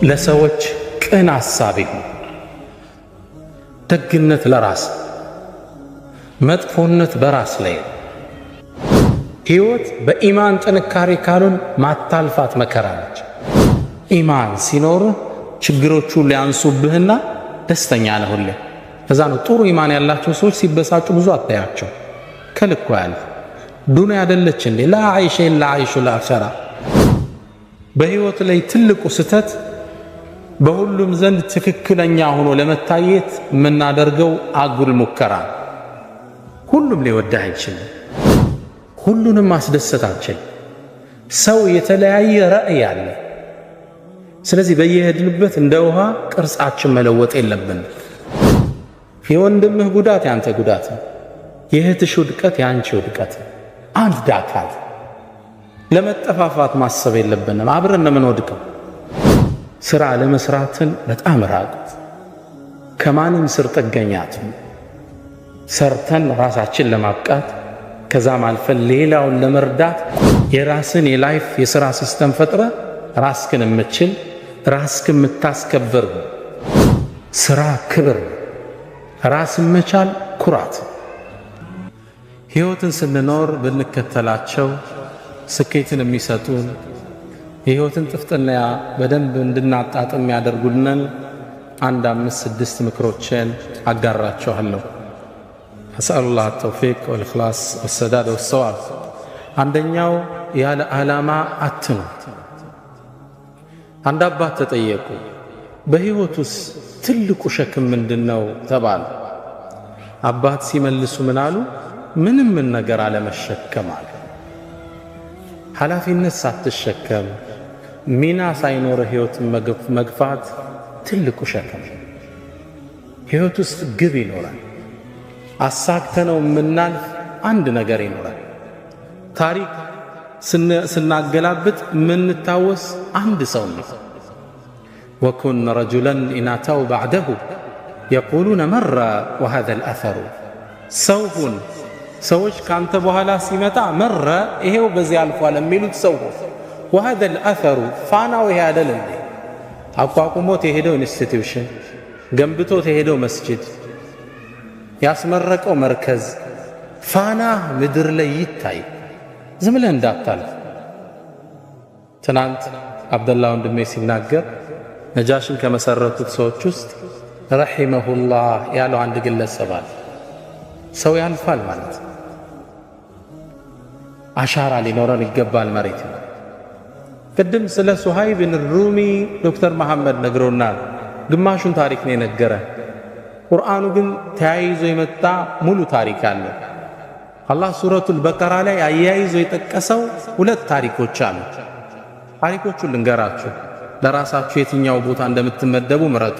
ለሰዎች ቅን አሳቢ ሁን። ደግነት ለራስ መጥፎነት በራስ ላይ። ሕይወት በኢማን ጥንካሬ ካሉን ማታልፋት መከራ ነች። ኢማን ሲኖር ችግሮቹ ሊያንሱብህና ደስተኛ ነህ ሁሌ። ከዛ ነው ጥሩ ኢማን ያላቸው ሰዎች ሲበሳጩ ብዙ አታያቸው። ከልኩ ያለ ዱንያ አይደለች እንዴ? ላ አይሸ ኢላ አይሹል አኺራ። በሕይወት ላይ ትልቁ ስተት በሁሉም ዘንድ ትክክለኛ ሆኖ ለመታየት የምናደርገው አጉል ሙከራ። ሁሉም ሊወዳህ አይችልም። ሁሉንም ማስደሰታችን። ሰው የተለያየ ራዕይ አለ። ስለዚህ በየሄድንበት እንደ ውሃ ቅርጻችን መለወጥ የለብንም። የወንድምህ ጉዳት ያንተ ጉዳት ነው። የእህትሽ ውድቀት ያንቺ ውድቀት ነው። አንድ አካል። ለመጠፋፋት ማሰብ የለብንም። አብረን ነው የምንወድቀው። ስራ ለመስራትን በጣም ራቁት። ከማንም ስር ጥገኛት ሰርተን ራሳችን ለማብቃት ከዛም አልፈን ሌላውን ለመርዳት የራስን የላይፍ የሥራ ሲስተም ፈጥረ ራስክን የምትችል ራስክን የምታስከብር። ስራ ክብር፣ ራስን መቻል ኩራት። ሕይወትን ስንኖር ብንከተላቸው ስኬትን የሚሰጡን የሕይወትን ጥፍጥና በደንብ እንድናጣጥም ያደርጉልንን 5-6 ምክሮችን አጋራችኋለሁ። አስአሉላህ ተውፊቅ ወልኽላስ ወሰዳድ ወሰዋብ። አንደኛው ያለ ዓላማ አትኑር። አንድ አባት ተጠየቁ፣ በሕይወት ውስጥ ትልቁ ሸክም ምንድነው ተባሉ። አባት ሲመልሱ ምን አሉ? ምንም ነገር አለመሸከም አሉ። ኃላፊነት ሳትሸከም ሚና ሳይኖር ሕይወትን መግፋት ትልቁ ሸክም። ሕይወት ውስጥ ግብ ይኖራል። አሳክተነው የምናልፍ አንድ ነገር ይኖራል። ታሪክ ስናገላብጥ የምንታወስ አንድ ሰው ነው። ወኩን ረጁለን ኢናተው ባዕደሁ የቁሉነ መራ ወሃዘ ልአፈሩ። ሰው ሁን፣ ሰዎች ካንተ በኋላ ሲመጣ መረ ይሄው በዚህ አልፏል የሚሉት ሰው ሁን። ወሃዘ ልአፈሩ ፋናው ይሄ አይደል እንዴ? አቋቁሞት የሄደው ኢንስቲትዩሽን፣ ገንብቶት የሄደው መስጂድ፣ ያስመረቀው መርከዝ ፋና ምድር ላይ ይታይ። ዝም ብለህ እንዳታልፍ። ትናንት አብደላ ወንድሜ ሲናገር ነጃሽን ከመሰረቱት ሰዎች ውስጥ ረሒመሁላህ ያለው አንድ ግለሰብ አለ። ሰው ያልፋል ማለት አሻራ ሊኖረን ይገባል። መሬት ነው። ቅድም ስለ ሱሃይብ ብን ሩሚ ዶክተር መሐመድ ነግሮናል። ግማሹን ታሪክ ነው የነገረ። ቁርአኑ ግን ተያይዞ የመጣ ሙሉ ታሪክ አለ። አላህ ሱረቱል በቀራ ላይ አያይዞ የጠቀሰው 2 ታሪኮች አሉ። ታሪኮቹን ልንገራችሁ፣ ለራሳችሁ የትኛው ቦታ እንደምትመደቡ ምረጡ።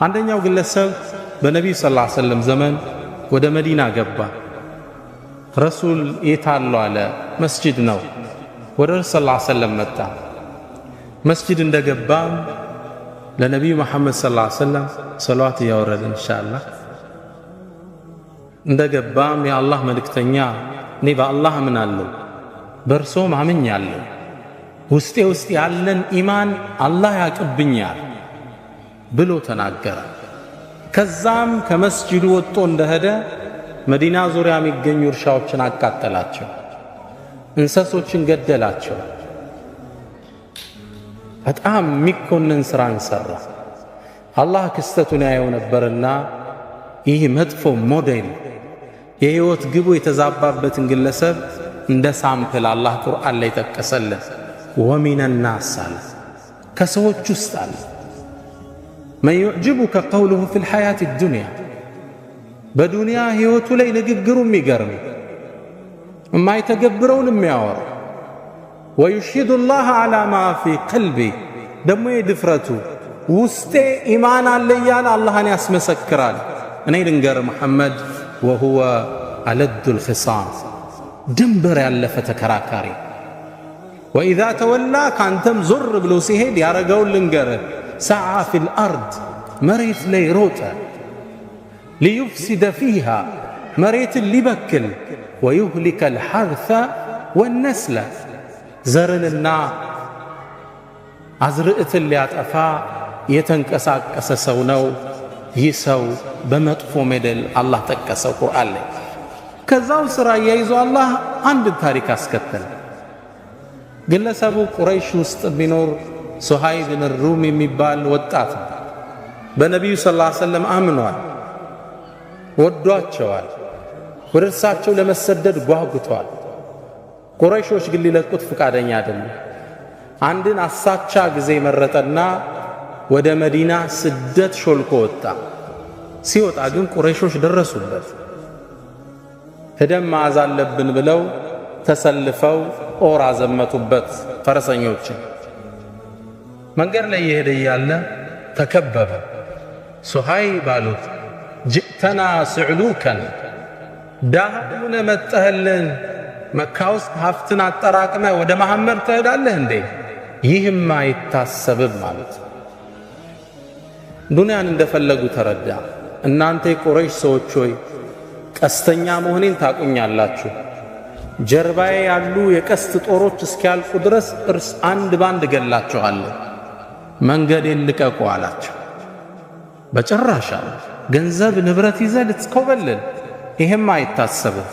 አንደኛው ግለሰብ በነቢዩ ሰለላሁ ዐለይሂ ወሰለም ዘመን ወደ መዲና ገባ። ረሱል የታሉ አለ። መስጂድ ነው። ወደ ረሱል ሰለላሁ ዐለይሂ ወሰለም መጣ። መስጂድ እንደገባም ለነቢዩ መሐመድ ሰለላሁ ዐለይሂ ወሰለም ሰላዋት እያወረደ ኢንሻአላህ እንደገባም የአላህ መልእክተኛ እኔ በአላህ አምናለሁ፣ በእርሶም አምኛለሁ፣ ውስጤ ውስጥ ያለን ኢማን አላህ ያቅብኛል ብሎ ተናገረ። ከዛም ከመስጂዱ ወጥቶ እንደሄደ መዲና ዙሪያ የሚገኙ እርሻዎችን አቃጠላቸው፣ እንስሶችን ገደላቸው። በጣም የሚኮንን ስራን ሰራ። አላህ ክስተቱን ያየው ነበርና ይህ መጥፎ ሞዴል የሕይወት ግቡ የተዛባበትን ግለሰብ እንደ ሳምፕል አላህ ቁርአን ላይ ጠቀሰልን። ወሚነ ናስ አለ፣ ከሰዎች ውስጥ አለ መን ዩዕጅቡከ ቀውሉሁ ፊል ሐያት ዱንያ፣ በዱንያ ሕይወቱ ላይ ንግግሩ የሚገርም የማይተገብረውን የሚያወራ ወዩሽሂዱ ላህ ዐላ ማ ፊ ቀልቢ፣ ደግሞ የድፍረቱ ውስጤ ኢማን አለ እያለ አላህን ያስመሰክራል። እኔ ልንገር መሐመድ ወሁወ አለዱል ኺሳም፣ ድንበር ያለፈ ተከራካሪ። ወኢዛ ተወላ ካንተም ዞር ብሎ ሲሄድ ያረገውን ልንገር፣ ሰዓ ፊል አርድ፣ መሬት ላይ ሮጠ፣ ሊዩፍሲደ ፊሃ፣ መሬትን ሊበክል፣ ወዩህሊከ ልሐርተ ወነስለ፣ ዘርንና አዝርዕትን ሊያጠፋ የተንቀሳቀሰ ሰው ነው። ይህ ሰው በመጥፎ ሜደል አላህ ጠቀሰው ቁርአን ላይ። ከዛው ስራ ያይዞ አላህ አንድ ታሪክ አስከተለ። ግለሰቡ ቁረይሽ ውስጥ ቢኖር ሱሃይብ ብን ሩም የሚባል ወጣት ነው። በነቢዩ ሰለላሁ ዐለይሂ ወሰለም አምኗል፣ ወዷቸዋል፣ ወደ እርሳቸው ለመሰደድ ጓጉቷል። ቁረይሾች ግን ሊለቁት ፈቃደኛ አይደሉም። አንድን አሳቻ ጊዜ መረጠና ወደ መዲና ስደት ሾልኮ ወጣ። ሲወጣ ግን ቁረይሾች ደረሱበት። ሄደን መያዝ አለብን ብለው ተሰልፈው ጦር አዘመቱበት ፈረሰኞችን። መንገድ ላይ እየሄደ እያለ ተከበበ። ሱሃይብ አሉት፣ ጅእተና ስዕሉከን፣ ዳህነ መጠህልን መካ ውስጥ ሀብትን አጠራቅመ ወደ መሐመድ ትሄዳለህ እንዴ? ይህም አይታሰብም ማለት። ዱንያን እንደፈለጉ ተረዳ። እናንተ የቁረይሽ ሰዎች ሆይ ቀስተኛ መሆኔን ታቁኛላችሁ። ጀርባዬ ያሉ የቀስት ጦሮች እስኪያልቁ ድረስ አንድ ባንድ ገላችኋለሁ። መንገዴን ልቀቁ አላቸው። በጭራሽ አለ። ገንዘብ ንብረት ይዘህ ልትኮበልል? ይሄም አይታሰብም።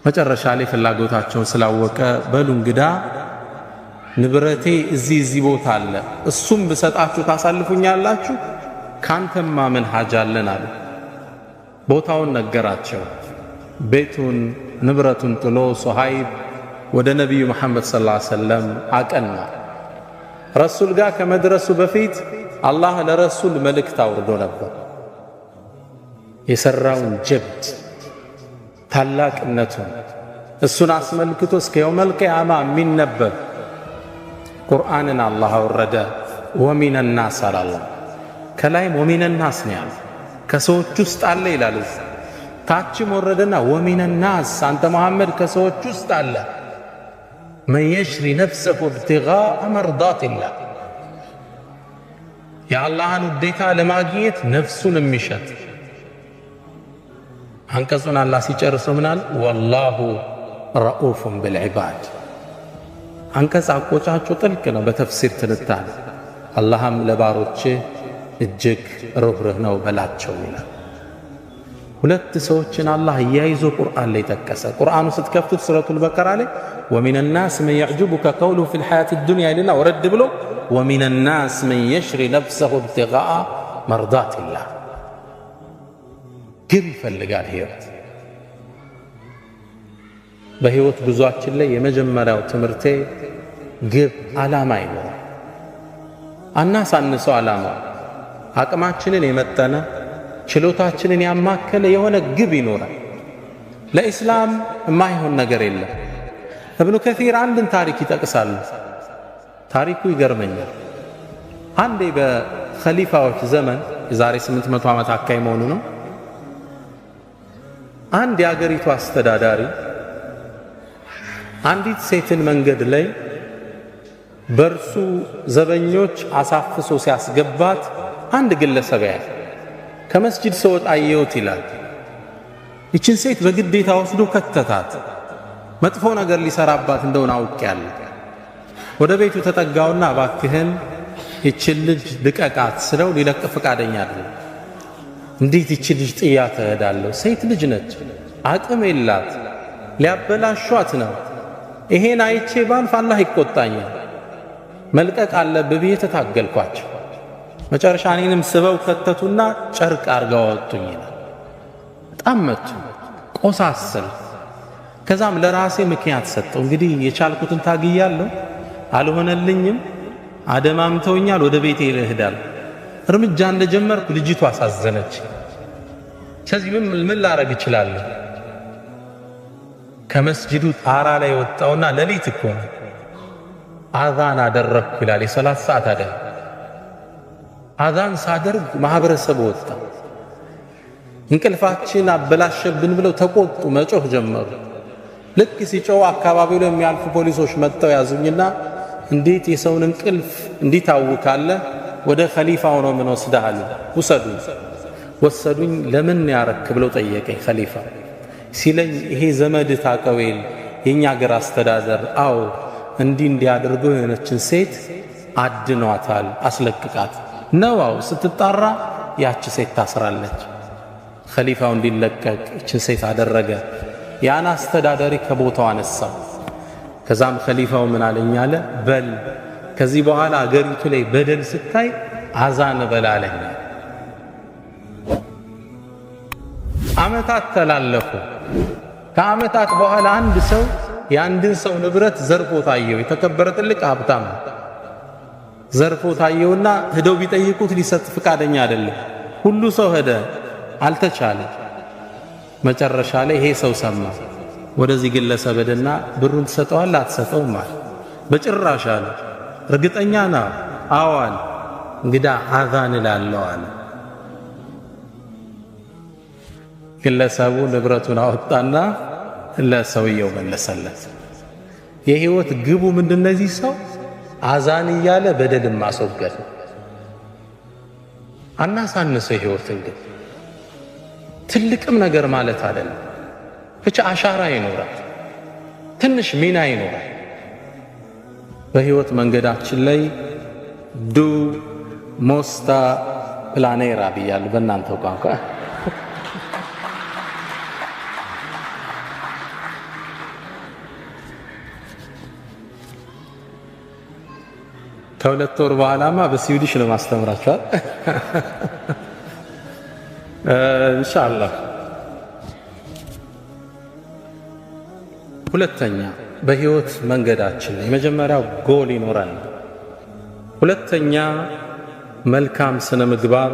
መጨረሻ ላይ ፍላጎታቸውን ስላወቀ በሉ እንግዳ ንብረቴ እዚህ ቦታ አለ፣ እሱም ብሰጣችሁ ታሳልፉኛላችሁ? ካንተማ ምን ሐጃ አለን አሉ። ቦታውን ነገራቸው። ቤቱን ንብረቱን ጥሎ ሱሃይብ ወደ ነቢዩ መሐመድ ሰለላሁ ዐለይሂ ወሰለም አቀና። ረሱል ጋር ከመድረሱ በፊት አላህ ለረሱል መልእክት አውርዶ ነበር። የሰራውን ጀብድ ታላቅነቱን እሱን አስመልክቶ እስከ የውመል ቂያማ የሚነበብ ቁርአንን አላህ አወረደ። ወሚነ ናስ አላለ። ከላይም ወሚነ ናስ ነው ያለ። ከሰዎች ውስጥ አለ ይላል። ታችም ወረደና ወሚነ ናስ አንተ መሐመድ ከሰዎች ውስጥ አለ መን የሽሪ ነፍሰሁ ኢብቲጋአ መርዳቲላህ፣ የአላህን ውዴታ ለማግኘት ነፍሱን የሚሸጥ። አንቀጹን አላህ ሲጨርሰው ምናል? ወላሁ ረኡፉን ብልዒባድ። አንቀጽ አቆጫጩ ጥልቅ ነው በተፍሲር ትንታኔ። አላህም ለባሮች እጅግ ርኅሩህ ነው በላቸው ይላል። ሁለት ሰዎችን አላህ እያይዞ ቁርአን ላይ ጠቀሰ። ቁርአኑ ስትከፍቱት ሱረቱል በቀራ ላይ ወሚነ ናስ መን የዕጅቡከ ቀውሉሁ ፊል ሐያቲ ዱንያ ይልና ወረድ ብሎ ወሚነ ናስ መን የሽሪ ነፍሰሁ ኢብቲጋአ መርዳቲላህ። ግብ ይፈልጋል ሕይወት። በሕይወት ጉዟችን ላይ የመጀመሪያው ትምህርቴ ግብ ዓላማ ይኖራል። አናሳንሰው። ዓላማ አቅማችንን የመጠነ ችሎታችንን ያማከለ የሆነ ግብ ይኖራል። ለኢስላም የማይሆን ነገር የለም። እብኑ ከሲር አንድን ታሪክ ይጠቅሳሉ። ታሪኩ ይገርመኛል። አንዴ በኸሊፋዎች ዘመን የዛሬ 800 ዓመት አካባቢ መሆኑ ነው። አንድ የአገሪቱ አስተዳዳሪ አንዲት ሴትን መንገድ ላይ በእርሱ ዘበኞች አሳፍሶ ሲያስገባት አንድ ግለሰብ ያለ ከመስጂድ ስወጣ አየሁት ይላል። ይችን ሴት በግዴታ ወስዶ ከተታት። መጥፎ ነገር ሊሰራባት እንደሆነ አውቄያለሁ። ወደ ቤቱ ተጠጋውና እባክህን ይችን ልጅ ልቀቃት ስለው ሊለቅ ፈቃደኛ አይደለም። እንዴት ይችን ልጅ ጥያት እሄዳለሁ? ሴት ልጅ ነች፣ አቅም የላት፣ ሊያበላሿት ነው። ይሄን አይቼ ባልፍ አላህ ይቆጣኛል። መልቀቅ አለብህ ብዬ ተታገልኳቸው። መጨረሻ እኔንም ስበው ከተቱና ጨርቅ አርገው አወጡኝ ይላል። በጣም መቱ፣ ቆሳሰል። ከዛም ለራሴ ምክንያት ሰጠው። እንግዲህ የቻልኩትን ታግያለሁ፣ አልሆነልኝም፣ አደማምተውኛል፣ ወደ ቤቴ እሄዳለሁ። እርምጃ እንደጀመርኩ ልጅቷ አሳዘነች። ስለዚህ ምን ላረግ እችላለሁ? ከመስጂዱ ጣራ ላይ ወጣውና ሌሊት እኮ ነው አዛን አደረግኩ ይላል። የሰላት ሰዓት አደረግ አዛን ሳደርግ ማህበረሰብ ወጣ። እንቅልፋችን አበላሸብን ብለው ተቆጡ፣ መጮህ ጀመሩ። ልክ ሲጮህ አካባቢው ላይ የሚያልፉ ፖሊሶች መጥተው ያዙኝና እንዴት የሰውን እንቅልፍ እንዲታውካለህ? ወደ ኸሊፋው ነው ምን ወስደሃል? ውሰዱኝ። ወሰዱኝ። ለምን ያረክ ብለው ጠየቀኝ። ኸሊፋ ሲለኝ ይሄ ዘመድ ታቀዌል የኛ ሀገር አስተዳደር፣ አዎ እንዲያደርገው የሆነችን ሴት አድኗታል፣ አስለቅቃት ነዋው ስትጣራ ያቺ ሴት ታስራለች። ኸሊፋው እንዲለቀቅ እችን ሴት አደረገ። ያን አስተዳዳሪ ከቦታው አነሳው። ከዛም ኸሊፋው ምን አለኝ አለ፣ በል ከዚህ በኋላ አገሪቱ ላይ በደል ስታይ አዛን በላለኝ። ዓመታት ተላለፉ። ከዓመታት በኋላ አንድ ሰው የአንድን ሰው ንብረት ዘርፎ ታየው። የተከበረ ትልቅ ሀብታም ዘርፎ ታየውና ሄደው ቢጠይቁት ሊሰጥ ፍቃደኛ አይደለም። ሁሉ ሰው ሄደ፣ አልተቻለ። መጨረሻ ላይ ይሄ ሰው ሰማ። ወደዚህ ግለሰብ ሄደና ብሩን ትሰጠዋለህ አትሰጠውም አለ። በጭራሽ አለ። እርግጠኛ ነው? አዎ አለ። እንግዳ አዛን እላለሁ አለ። ግለሰቡ ንብረቱን አወጣና ለሰውየው መለሰለት። የህይወት ግቡ ምንድን ነው? እዚህ ሰው አዛን እያለ በደልን ማስወገድ። አናሳንሰው ህይወትን ግን ትልቅም ነገር ማለት አይደለም። ብቻ አሻራ ይኖራል፣ ትንሽ ሚና ይኖራል በህይወት መንገዳችን ላይ። ዱ ሞስታ ፕላኔራ ብያለሁ በእናንተው ቋንቋ። ከሁለት ወር በኋላማ በስዊዲሽ ነው ማስተምራችኋል ኢንሻአላህ። ሁለተኛ በህይወት መንገዳችን የመጀመሪያው ጎል ይኖራል። ሁለተኛ መልካም ስነ ምግባር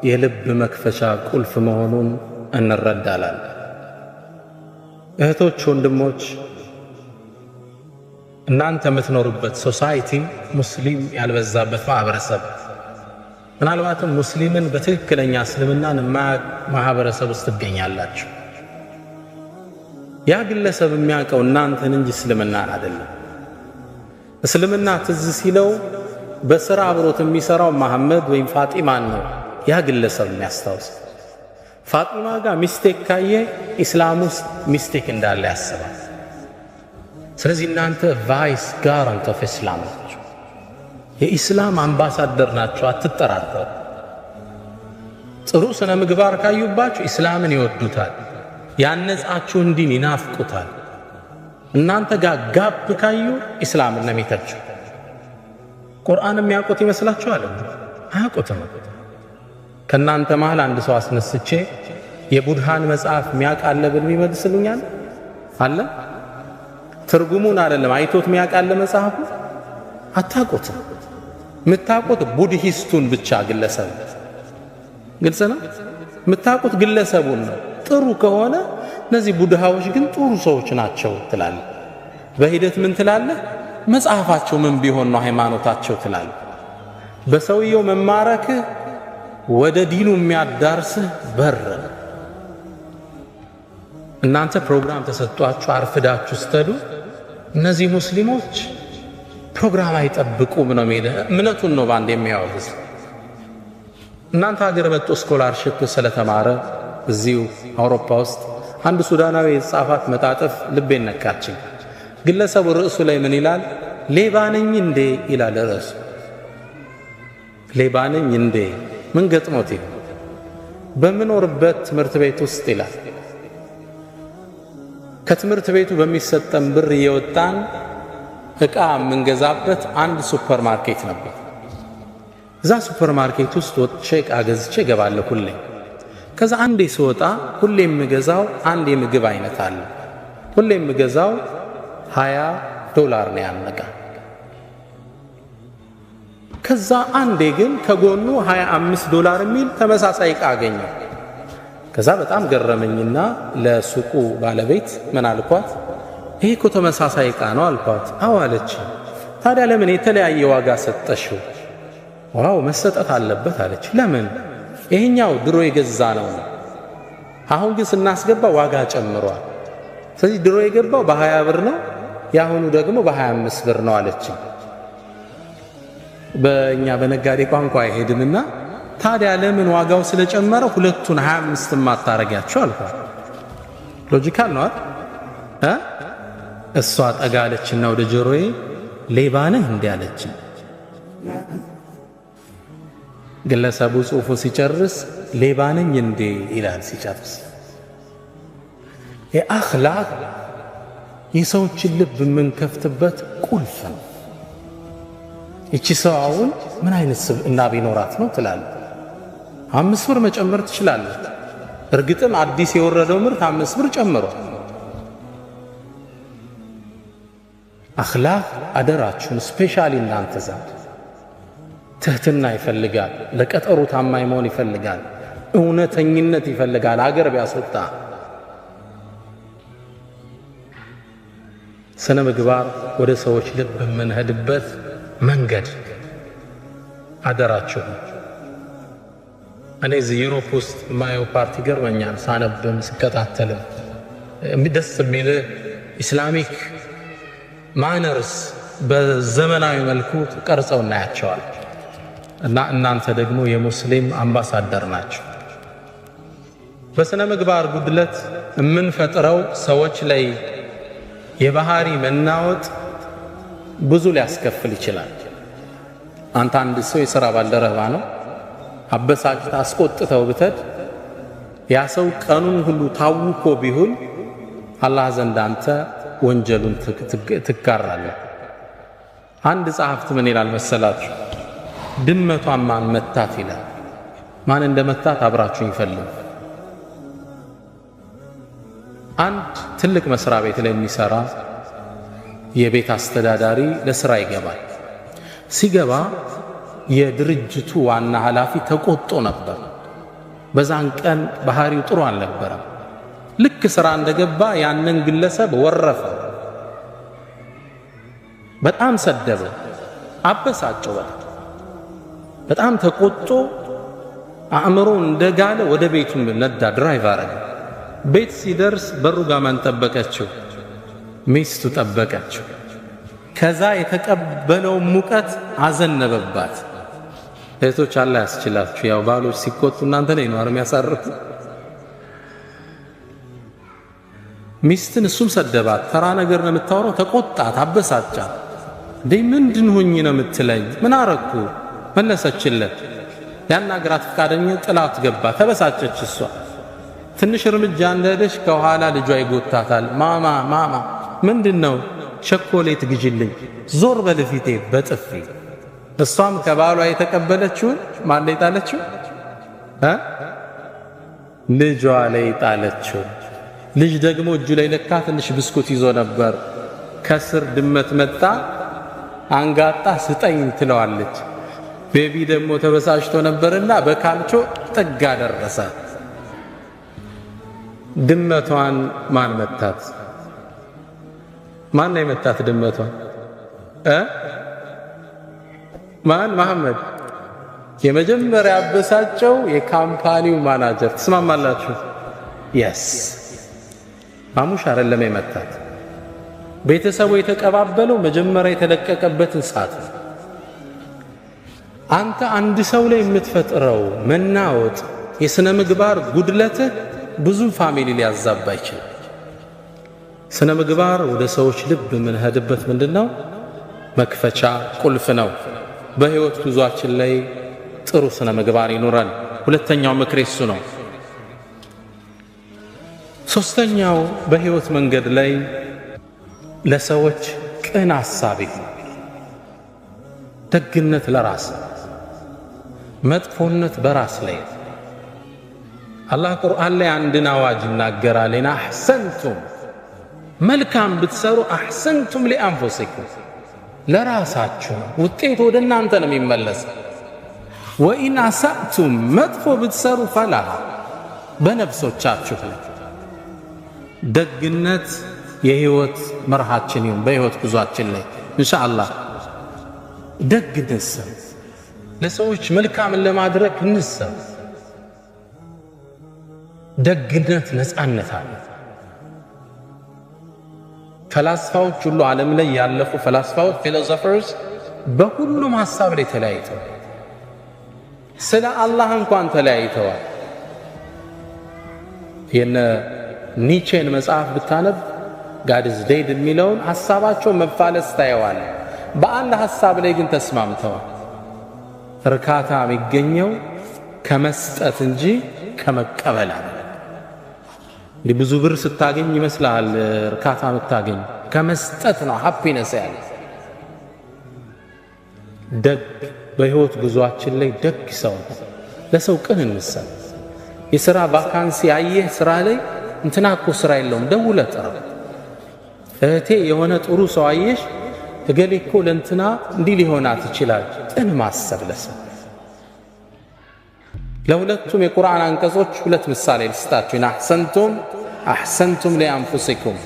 የልብ መክፈቻ ቁልፍ መሆኑን እንረዳለን። እህቶች፣ ወንድሞች እናንተ የምትኖሩበት ሶሳይቲ ሙስሊም ያልበዛበት ማህበረሰብ፣ ምናልባትም ሙስሊምን በትክክለኛ እስልምናን ማህበረሰብ ውስጥ ትገኛላችሁ። ያ ግለሰብ የሚያውቀው እናንተን እንጂ እስልምናን አይደለም። እስልምና ትዝ ሲለው በስራ አብሮት የሚሰራው መሐመድ ወይም ፋጢማን ነው ያ ግለሰብ የሚያስታውስ። ፋጢማ ጋር ሚስቴክ ካየ ኢስላም ውስጥ ሚስቴክ እንዳለ ያስባል። ስለዚህ እናንተ ቫይስ ጋራንት ኦፍ ኢስላም ናችሁ፣ የኢስላም አምባሳደር ናችሁ። አትጠራጠሩ። ጥሩ ስነ ምግባር ካዩባችሁ ኢስላምን ይወዱታል፣ ያነጻችሁን ዲን ይናፍቁታል። እናንተ ጋር ጋፕ ካዩ ኢስላምን ነው የሚተቹ። ቁርአን የሚያውቁት ይመስላችኋል? አያውቁትም። ከእናንተ መሃል አንድ ሰው አስነስቼ የቡድሃን መጽሐፍ የሚያውቃለ ብል ይመልስልኛል? አለ? ትርጉሙን አይደለም አይቶት የሚያውቃለ መጽሐፉ? አታውቁትም። የምታውቁት ቡድሂስቱን ብቻ ግለሰብ። ግልጽ ነው። የምታውቁት ግለሰቡን ነው። ጥሩ ከሆነ እነዚህ ቡድሃዎች ግን ጥሩ ሰዎች ናቸው ትላለህ። በሂደት ምን ትላለህ? መጽሐፋቸው ምን ቢሆን ነው ሃይማኖታቸው ትላለህ። በሰውየው መማረክህ ወደ ዲኑ የሚያዳርስህ በር። እናንተ ፕሮግራም ተሰጥቷችሁ አርፍዳችሁ ስትሄዱ እነዚህ ሙስሊሞች ፕሮግራም አይጠብቁም ነው የሚለው። እምነቱን ነው ባንድ የሚያወግዝ። እናንተ ሀገር መጥቶ ስኮላርሺፕ ስለተማረ እዚሁ አውሮፓ ውስጥ አንድ ሱዳናዊ የጻፋት መጣጥፍ ልቤን ነካችኝ። ግለሰቡ ርዕሱ ላይ ምን ይላል? ሌባ ነኝ እንዴ ይላል ርዕሱ። ሌባ ነኝ እንዴ? ምን ገጥሞት ይሆን? በምኖርበት ትምህርት ቤት ውስጥ ይላል ከትምህርት ቤቱ በሚሰጠን ብር እየወጣን ዕቃ የምንገዛበት አንድ ሱፐር ማርኬት ነበር። እዛ ሱፐር ማርኬት ውስጥ ወጥቼ ዕቃ ገዝቼ እገባለሁ ሁሌ። ከዛ አንዴ ስወጣ ሁሌ የምገዛው አንድ የምግብ አይነት አለ። ሁሌ የምገዛው $20 ነው ያነቃ። ከዛ አንዴ ግን ከጎኑ $25 የሚል ተመሳሳይ ዕቃ አገኘው። ከዛ በጣም ገረመኝና ለሱቁ ባለቤት ምን አልኳት? ይሄ እኮ ተመሳሳይ ዕቃ ነው አልኳት። አዎ አለች። ታዲያ ለምን የተለያየ ዋጋ ሰጠሽው? ዋው መሰጠት አለበት አለች። ለምን? ይሄኛው ድሮ የገዛ ነው፣ አሁን ግን ስናስገባ ዋጋ ጨምሯል። ስለዚህ ድሮ የገባው በ$20 ነው፣ ያሁኑ ደግሞ በ$25 ነው አለች። በእኛ በነጋዴ ቋንቋ አይሄድምና ታዲያ ለምን ዋጋው ስለጨመረ ሁለቱን 25 ማታረጋቸው አልኳት። ሎጂካል ነው አይደል? እሷ ጠጋለችና ወደ ጆሮዬ ሌባነህ እንዲያለች ግለሰቡ ጽሑፉ ሲጨርስ ሌባነኝ እንዴ ይላል ሲጨርስ። የአኽላቅ የሰዎችን ልብ የምንከፍትበት ቁልፍ ነው። እቺ ሰው አሁን ምን አይነት ስብዕና ቢኖራት ነው ትላለህ። 5 ብር መጨመር ትችላለህ። እርግጥም አዲስ የወረደው ምርት 5 ብር ጨምሯል። አኽላቅ አደራችሁን ስፔሻሊ እናንተ ዘንድ ትህትና ይፈልጋል። ለቀጠሩ ታማኝ መሆን ይፈልጋል። እውነተኝነት ይፈልጋል። አገር ቢያስወጣ ስነ ምግባር ወደ ሰዎች ልብ የምንሄድበት መንገድ አደራችሁ። እኔ እዚህ ዩሮፕ ውስጥ ማየው ፓርቲ ገርመኛል። ሳነብም ስከታተልም ደስ የሚል ኢስላሚክ ማነርስ በዘመናዊ መልኩ ቀርጸው እናያቸዋል። እና እናንተ ደግሞ የሙስሊም አምባሳደር ናቸው። በስነ ምግባር ጉድለት የምንፈጥረው ሰዎች ላይ የባህሪ መናወጥ ብዙ ሊያስከፍል ይችላል። አንተ አንድ ሰው የሥራ ባልደረባ ነው፣ አበሳጭታ አስቆጥተው ብተድ ያ ሰው ቀኑን ሁሉ ታውኮ ቢሆን አላህ ዘንድ አንተ ወንጀሉን ትጋራለህ። አንድ ጸሐፍት ምን ይላል መሰላችሁ? ድመቷን ማን መታት ይላል። ማን እንደመታት አብራችሁ ይፈልጉ። አንድ ትልቅ መስሪያ ቤት ላይ የሚሰራ የቤት አስተዳዳሪ ለስራ ይገባል። ሲገባ የድርጅቱ ዋና ኃላፊ ተቆጥቶ ነበር። በዛን ቀን ባህሪው ጥሩ አልነበረም። ልክ ስራ እንደገባ ያንን ግለሰብ ወረፈ፣ በጣም ሰደበ፣ አበሳጨው። በጣም ተቆጥቶ አእምሮ እንደጋለ ወደ ቤቱ ነዳ፣ ድራይቭ አረገ። ቤት ሲደርስ በሩ ጋር ማን ጠበቀችው? ሚስቱ ጠበቀችው። ከዛ የተቀበለው ሙቀት አዘነበባት። እህቶች አላህ ያስችላችሁ። ያው ባሎች ሲቆጡ እናንተ ላይ ነው የሚያሳርፉ። ሚስትን እሱም ሰደባት። ተራ ነገር ነው የምታወራው። ተቆጣት፣ አበሳጫት። ምንድን ሆኜ ነው የምትለኝ? ምን አረኩ? መለሰችለት። ያናግራት ፈቃደኛ ጥላት ገባ። ተበሳጨች እሷ። ትንሽ እርምጃ እንደሄደች ከኋላ ልጇ ይጎታታል። ማማ ማማ ምንድነው? ቸኮሌት ግዢልኝ፣ ዞር በልፊቴ በጥፊ። እሷም ከባሏ የተቀበለችውን ማን ላይ ጣለችው? ልጇ ላይ ጣለችው። ልጅ ደግሞ እጁ ላይ ለካ ትንሽ ብስኩት ይዞ ነበር። ከስር ድመት መጣ፣ አንጋጣ ስጠኝ ትለዋለች። ቤቢ ደግሞ ተበሳጭቶ ነበርና በካልቾ ጥጋ ደረሰ። ድመቷን ማን መታት? ማን ነው የመታት ድመቷን? ማን? መሐመድ። የመጀመሪያ አበሳጨው የካምፓኒው ማናጀር። ትስማማላችሁ? የስ ማሙሽ አይደለም የመታት። ቤተሰቡ የተቀባበለው መጀመሪያ የተለቀቀበትን ሰዓት። አንተ አንድ ሰው ላይ የምትፈጥረው መናወጥ፣ የሥነ ምግባር ጉድለትህ ብዙ ፋሚሊ ሊያዛባ ይችላል። ስነ ምግባር ወደ ሰዎች ልብ የምንሄድበት ምንድነው? መክፈቻ ቁልፍ ነው። በህይወት ጉዟችን ላይ ጥሩ ስነ ምግባር ይኖራል። ሁለተኛው ምክር እሱ ነው። ሶስተኛው በህይወት መንገድ ላይ ለሰዎች ቅን አሳቢ፣ ደግነት ለራስ፣ መጥፎነት በራስ ላይ። አላህ ቁርአን ላይ አንድን አዋጅ ይናገራል። አሕሰንቱም መልካም ብትሰሩ አሕሰንቱም ሊአንፉሲኩም ለራሳችሁ ውጤት ወደ እናንተ ነው የሚመለስ። ወኢን አሳእቱም መጥፎ ብትሰሩ ፈላሃ በነፍሶቻችሁ። ደግነት የህይወት መርሃችን ይሁን። በህይወት ጉዟችን ላይ ኢንሻአላህ ደግነት ሰው ለሰዎች መልካምን ለማድረግ እንሰብ። ደግነት ነፃነት አለ። ፈላስፋዎች ሁሉ ዓለም ላይ ያለፉ ፈላስፋዎች ፊሎሶፈርስ በሁሉም ሐሳብ ላይ ተለያይተዋል። ስለ አላህ እንኳን ተለያይተዋል። የነ ኒቼን መጽሐፍ ብታነብ God is dead የሚለውን ሐሳባቸው መፋለስ ታየዋል። በአንድ ሐሳብ ላይ ግን ተስማምተዋል። እርካታ የሚገኘው ከመስጠት እንጂ ከመቀበል አይደለም። ብዙ ብር ስታገኝ ይመስላል እርካታ የምታገኝ ከመስጠት ነው ሃፒነስ ያለ። ደግ በህይወት ጉዟችን ላይ ደግ ሰው ለሰው ቅን እንሰጥ። የሥራ ቫካንሲ አየህ ስራ ላይ እንትና እኮ ስራ የለውም ደውለህ ጥራው። እህቴ የሆነ ጥሩ ሰው አየሽ እገሌ እኮ ለእንትና እንዲህ ሊሆናት ይችላል። ቅን ማሰብ ለሰው። ለሁለቱም የቁርአን አንቀጾች ሁለት ምሳሌ ልስጣችሁ። አሕሰንቱም ሊአንፉሲኩም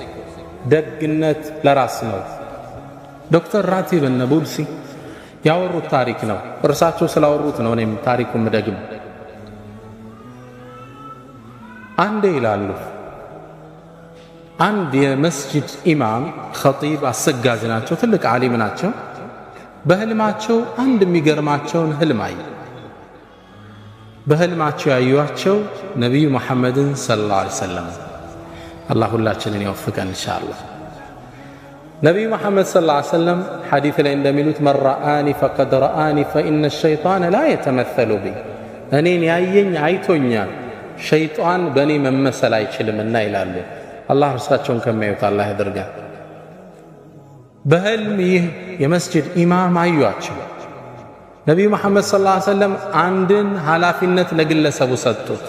ደግነት ለራስ ነው። ዶክተር ራቲብ ነቡልሲ ያወሩት ታሪክ ነው። እርሳቸው ስላወሩት ነው እኔም ታሪኩን ምደግም። አንዴ ይላሉ አንድ የመስጂድ ኢማም ኸጢብ አሰጋጅ ናቸው፣ ትልቅ ዓሊም ናቸው። በህልማቸው አንድ የሚገርማቸውን ህልም አዩ። በህልማቸው ያዩዋቸው ነቢዩ መሐመድን ሰለላሁ ዐለይሂ ወሰለም። አላህ ሁላችንን ይወፍቀን ኢንሻአላህ። ነቢዩ መሐመድ ሰለላሁ ዐለይሂ ወሰለም ሐዲስ ላይ እንደሚሉት መን ረአኒ ፈቀድ ረአኒ ፈኢነ ሸይጣነ ላ የተመሰሉ ቢ፣ እኔን ያየኝ አይቶኛል፣ ሸይጣን በእኔ መመሰል አይችልምና ይላሉ። አላህ እርሳቸውን ከሚያዩት አላህ ያድርጋል። በህልም ይህ የመስጂድ ኢማም አዩአቸው። ነቢዩ መሐመድ ሰለላሁ ዐለይሂ ወሰለም አንድን ኃላፊነት ለግለሰቡ ሰጡት።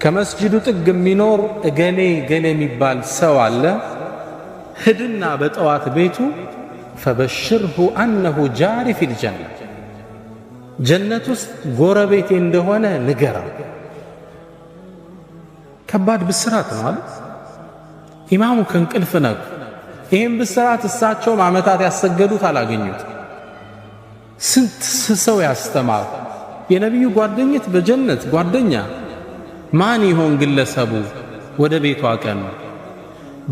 ከመስጂዱ ጥግ የሚኖር እገሌ ገሌ የሚባል ሰው አለ፣ ሂድና በጠዋት ቤቱ ፈበሽርሁ አነሁ ጃሪ ፊል ጀና፣ ጀነት ውስጥ ጎረቤቴ እንደሆነ ንገረው። ከባድ ብስራት ነው አለ። ኢማሙ ከእንቅልፍ ነቁ። ይህም ብስራት እሳቸውም ዓመታት ያሰገዱት አላገኙት። ስንት ሰው ያስተማሩ የነቢዩ ጓደኝት በጀነት ጓደኛ ማን ይሆን ግለሰቡ? ወደ ቤቱ አቀኑ።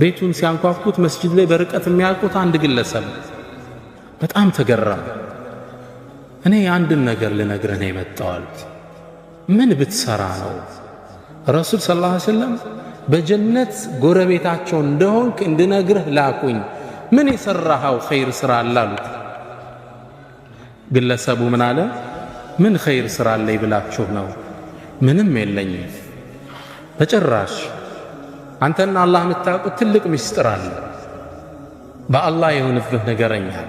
ቤቱን ሲያንኳኩት መስጂድ ላይ በርቀት የሚያውቁት አንድ ግለሰብ። በጣም ተገረሙ። እኔ አንድን ነገር ልነግርህ ነው የመጣው አሉት። ምን ብትሰራ ነው? ረሱል ሰለላሁ ዐለይሂ ወሰለም በጀነት ጎረቤታቸው እንደሆንክ እንድነግርህ ላኩኝ። ምን የሰራኸው ኸይር ስራ አላሉት። ግለሰቡ ምን አለ? ምን ኸይር ስራ አለኝ ብላችሁ ነው? ምንም የለኝም በጭራሽ። አንተና አላህ የምታውቁት ትልቅ ምስጢር አለ፣ በአላህ የሆንብህ ንገረኝ አለ።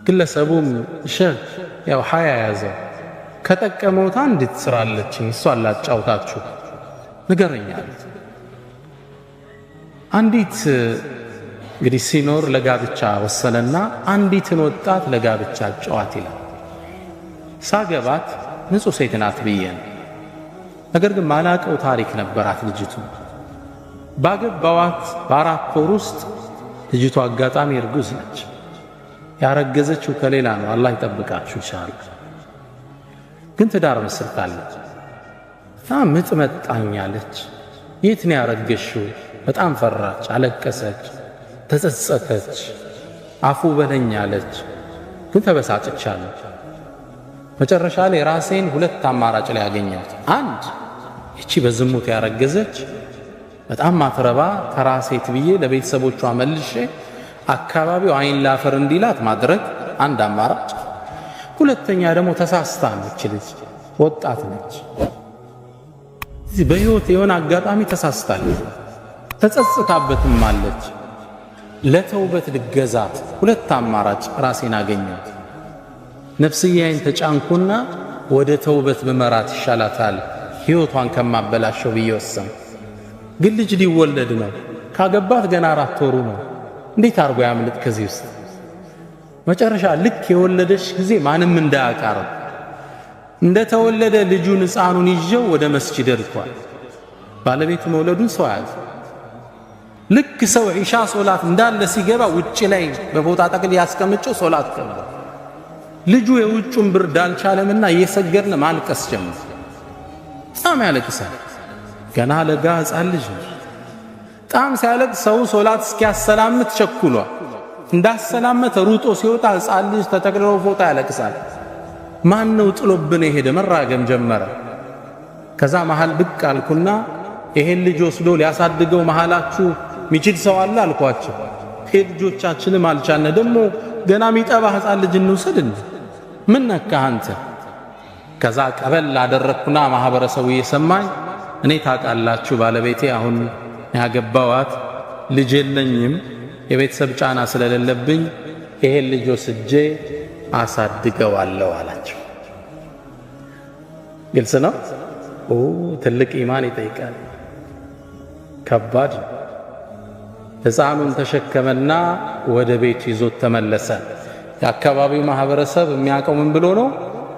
ግለሰቡም ሸህ ያው ሐያ ያዘው። ከጠቀመውት አንዲት ስራ አለችኝ እሷን ላጫውታችሁ ንገረኝ አለ። አንዲት እንግዲህ ሲኖር ለጋብቻ ወሰነና አንዲትን ወጣት ለጋብቻ ጨዋት ይላል። ሳገባት ንጹህ ሴት ናት ብዬ ነው። ነገር ግን ማላቀው ታሪክ ነበራት ልጅቱ። ባገባዋት በ4 ወር ውስጥ ልጅቱ አጋጣሚ እርጉዝ ነች። ያረገዘችው ከሌላ ነው። አላህ ይጠብቃችሁ ኢንሻአላህ። ግን ትዳር መስርታለች። ምጥ መጣኛለች። የት ነው ያረገሽው? በጣም ፈራች፣ አለቀሰች፣ ተጸጸተች፣ አፉ በለኝ አለች። ግን ተበሳጨቻለሁ። መጨረሻ ላይ ራሴን 2 አማራጭ ላይ ያገኘሁት። አንድ እቺ በዝሙት ያረገዘች በጣም ማትረባ ተራሴት ብዬ ለቤተሰቦቿ መልሼ አካባቢው አይን ላፈር እንዲላት ማድረግ አንድ አማራጭ። ሁለተኛ ደግሞ ተሳስታ ነች፣ ልጅ ወጣት ነች። እዚህ በህይወት የሆነ አጋጣሚ ተሳስታለች፣ ተጸጽታበትም አለች። ለተውበት ልገዛት 2 አማራጭ ራሴን አገኘሁት። ነፍስያዬን ተጫንኩና ወደ ተውበት በመራት ይሻላታል ህይወቷን ከማበላሸው ብዬ ወሰንኩ። ግን ልጅ ሊወለድ ነው። ካገባት ገና 4 ወሩ ነው። እንዴት አርጎ ያምልጥ ከዚህ ውስጥ? መጨረሻ ልክ የወለደች ጊዜ ማንም እንዳያቃረው እንደተወለደ ልጁን ሕፃኑን ይዤው ወደ መስጂድ ሄድኳል። ባለቤቱ መውለዱን ሰው ያዘ። ልክ ሰው ዒሻ ሶላት እንዳለ ሲገባ ውጭ ላይ በቦታ ጠቅል ያስቀምጨው ሶላት ገባ። ልጁ የውጩን ብርድ አልቻለምና እየሰገድን ማልቀስ ጀመረ። በጣም ያለቅሳል። ገና ለጋ ሕፃን ልጅ ነው። በጣም ሲያለቅስ ሰው ሶላት እስኪያሰላምት ቸኩሏል። እንዳሰላመተ ሩጦ ሲወጣ ሕፃን ልጅ ተጠቅልሎ ፎጣ ያለቅሳል። ማን ነው ጥሎብን የሄደ? መራገም ጀመረ። ከዛ መሃል ብቅ አልኩና ይሄን ልጅ ወስዶ ሊያሳድገው መሃላችሁ ሚችል ሰው አለ አልኳቸው። ልጆቻችንም አልቻልነ ደግሞ ገና ሚጠባ ሕፃን ልጅ እንውሰድ ምን ነካህ አንተ? ከዛ ቀበል አደረግኩና ማህበረሰቡ እየሰማኝ እኔ ታውቃላችሁ ባለቤቴ አሁን ያገባዋት ልጅ የለኝም የቤተሰብ ጫና ስለሌለብኝ ይሄን ልጅ ወስጄ አሳድገዋለሁ አላቸው። ግልጽ ነው። ትልቅ ኢማን ይጠይቃል። ከባድ ሕፃኑን ተሸከመና ወደ ቤቱ ይዞት ተመለሰ። የአካባቢው ማህበረሰብ የሚያውቀው ምን ብሎ ነው?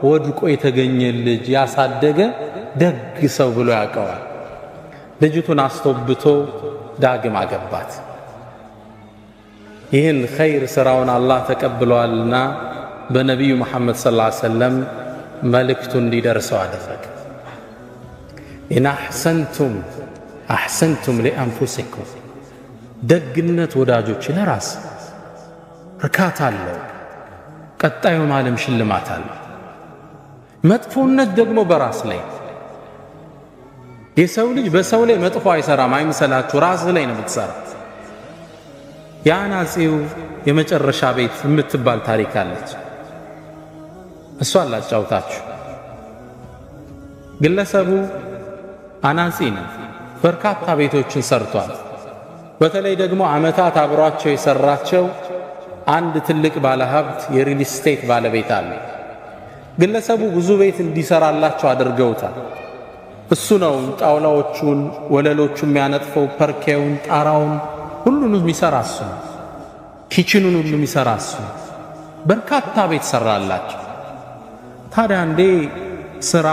ወድቆ የተገኘ ልጅ ያሳደገ ደግ ሰው ብሎ ያውቀዋል። ልጅቱን አስተውብቶ ዳግም አገባት። ይህን ኸይር ሥራውን አላህ ተቀብሏልና በነቢዩ መሐመድ ሰለላሁ ዐለይሂ ወሰለም መልእክቱ እንዲደርሰው አደረገ። ኢን አሕሰንቱም ሊአንፉሲኩም፣ ደግነት ወዳጆች ለራስ ርካታ አለው፣ ቀጣዩም ዓለም ሽልማት አለው። መጥፎነት ደግሞ በራስ ላይ። የሰው ልጅ በሰው ላይ መጥፎ አይሰራም አይምሰላችሁ፣ ራስ ላይ ነው የምትሰራ። የአናጺው የመጨረሻ ቤት የምትባል ታሪክ አለች። እሷን ላጫውታችሁ። ግለሰቡ አናጺ ነው። በርካታ ቤቶችን ሰርቷል። በተለይ ደግሞ ዓመታት አብሯቸው የሰራቸው አንድ ትልቅ ባለሀብት የሪል ስቴት ባለቤት አለ። ግለሰቡ ብዙ ቤት እንዲሰራላቸው አድርገውታል። እሱ ነው ጣውላዎቹን፣ ወለሎቹን የሚያነጥፈው፣ ፐርኬውን፣ ጣራውን ሁሉንም የሚሰራ እሱ ነው። ኪችኑን ሁሉ የሚሰራ እሱ ነው። በርካታ ቤት ሰራላቸው። ታዲያ አንዴ ስራ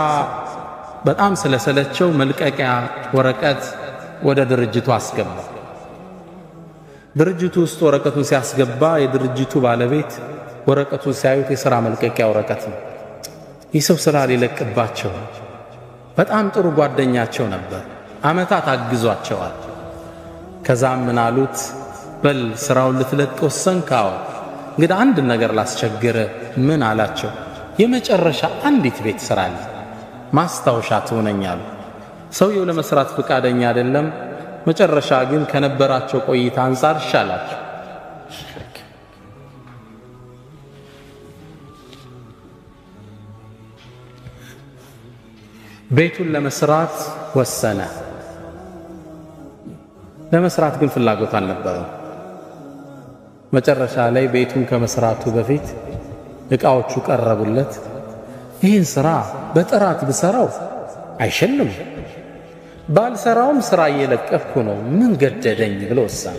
በጣም ስለሰለቸው መልቀቂያ ወረቀት ወደ ድርጅቱ አስገባ። ድርጅቱ ውስጥ ወረቀቱን ሲያስገባ የድርጅቱ ባለቤት ወረቀቱን ሲያዩት የሥራ መልቀቂያ ወረቀት ነው። ይህ ሰው ስራ ሊለቅባቸው በጣም ጥሩ ጓደኛቸው ነበር። ዓመታት አግዟቸዋል። ከዛም ምን አሉት? በል ስራውን ልትለቅ ወሰንክ? አዎ። እንግዲህ አንድ ነገር ላስቸግረ። ምን አላቸው? የመጨረሻ አንዲት ቤት ስራልኝ ማስታወሻ ትሆነኛል። ሰውየው ለመስራት ፍቃደኛ አይደለም። መጨረሻ ግን ከነበራቸው ቆይታ አንፃር ይሻላቸው። ቤቱን ለመስራት ወሰነ። ለመስራት ግን ፍላጎት አልነበረው። መጨረሻ ላይ ቤቱን ከመስራቱ በፊት ዕቃዎቹ ቀረቡለት። ይህን ስራ በጥራት ብሰራው አይሸልም፣ ባልሰራውም ስራ እየለቀፍኩ ነው፣ ምን ገደደኝ ብሎ ወሰነ።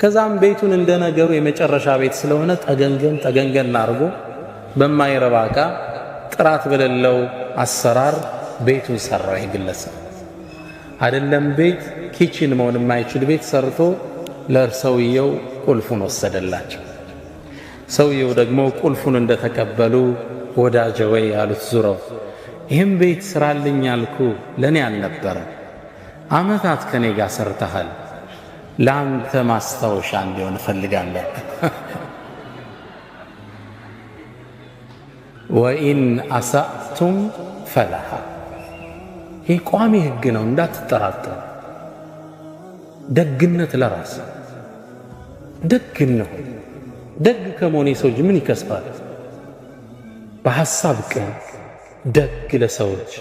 ከዛም ቤቱን እንደ ነገሩ የመጨረሻ ቤት ስለሆነ ጠገንገን አድርጎ በማይረባ ዕቃ ጥራት በሌለው አሰራር ቤቱን ሰራው። ይግለሰብ አይደለም ቤት ኪችን መሆን የማይችል ቤት ሰርቶ ለሰውየው ቁልፉን ወሰደላቸው። ሰውየው ደግሞ ቁልፉን እንደተቀበሉ ወዳጄ ወይ አሉት ዙረው፣ ይህም ቤት ስራልኝ ያልኩ ለእኔ አልነበረ፣ ዓመታት ከኔ ጋር ሰርተሃል፣ ለአንተ ማስታወሻ እንዲሆን እፈልጋለሁ። ወኢን አሳእቱም ፈለሃ፣ ይህ ቋሚ ሕግ ነው እንዳትጠራጠሩ። ደግነት ለራስ ደግ ነው። ደግ ከመሆን የሰው ልጅ ምን ይከስፋል? በሐሳብ ቅን ደግ ለሰዎች፣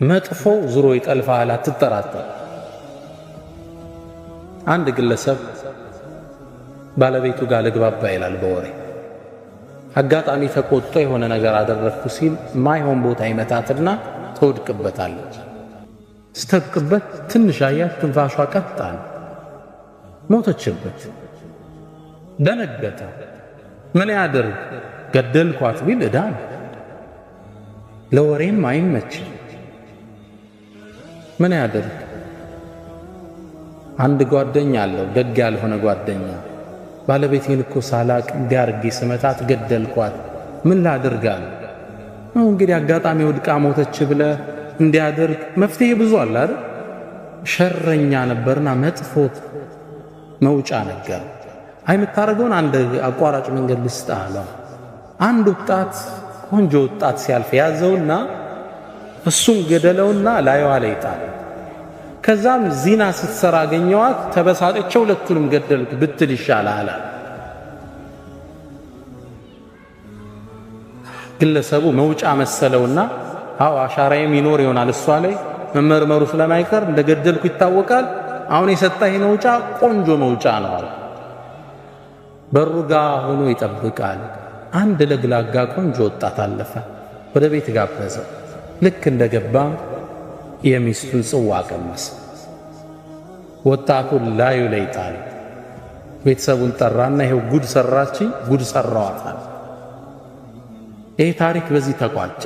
መጥፎ ዙሮ ይጠልፋል፣ አትጠራጠር። አንድ ግለሰብ ባለቤቱ ጋር ልግባባ ይላል በወሬ። አጋጣሚ ተቆጥቶ የሆነ ነገር አደረግኩ ሲል ማይሆን ቦታ ይመታትና ትወድቅበታለች። ስትወድቅበት ትንሽ አያት፣ ትንፋሿ ቀጣል፣ ሞተችበት። ደነገጠ። ምን ያድርግ? ገደልኳት ቢል ዕዳ ነው፣ ለወሬም አይመችም። ምን ያድርግ? አንድ ጓደኛ አለው፣ ደግ ያልሆነ ጓደኛ። ባለቤቴን እኮ ሳላቅ እንዲያርጊ ስመታት ገደልኳት፣ ምን ላድርጋል? እንግዲህ አጋጣሚ ወድቃ ሞተች ብለ እንዲያደርግ መፍትሄ ብዙ አለ አይደል? ሸረኛ ነበርና መጥፎት መውጫ ነገር አይምታረገውን አንድ አቋራጭ መንገድ ልስጥ አለው። አንድ ወጣት ቆንጆ ወጣት ሲያልፍ ያዘውና እሱን ገደለውና ላይዋ ላይ ጣለ። ከዛም ዚና ስትሰራ አገኘዋት ተበሳጨች ሁለቱንም ገደልኩ ብትል ይሻላል። ግለሰቡ መውጫ መሰለውና አው አሻራዬም ይኖር ይሆናል እሷ ላይ መመርመሩ ስለማይቀር እንደገደልኩ ይታወቃል። አሁን የሰጣኝ መውጫ ቆንጆ መውጫ ነው አለ። በሩጋ ሆኖ ይጠብቃል። አንድ ለግላጋ ቆንጆ ወጣት አለፈ። ወደ ቤት ጋበዘው። ልክ እንደገባ የሚስቱን ጽዋ ቀመሰ። ወጣቱን ላዩ ላይ ጣለ። ቤተሰቡን ጠራና ይሄው ጉድ ሰራች፣ ጉድ ሰራዋታል። ይህ ታሪክ በዚህ ተቋጨ።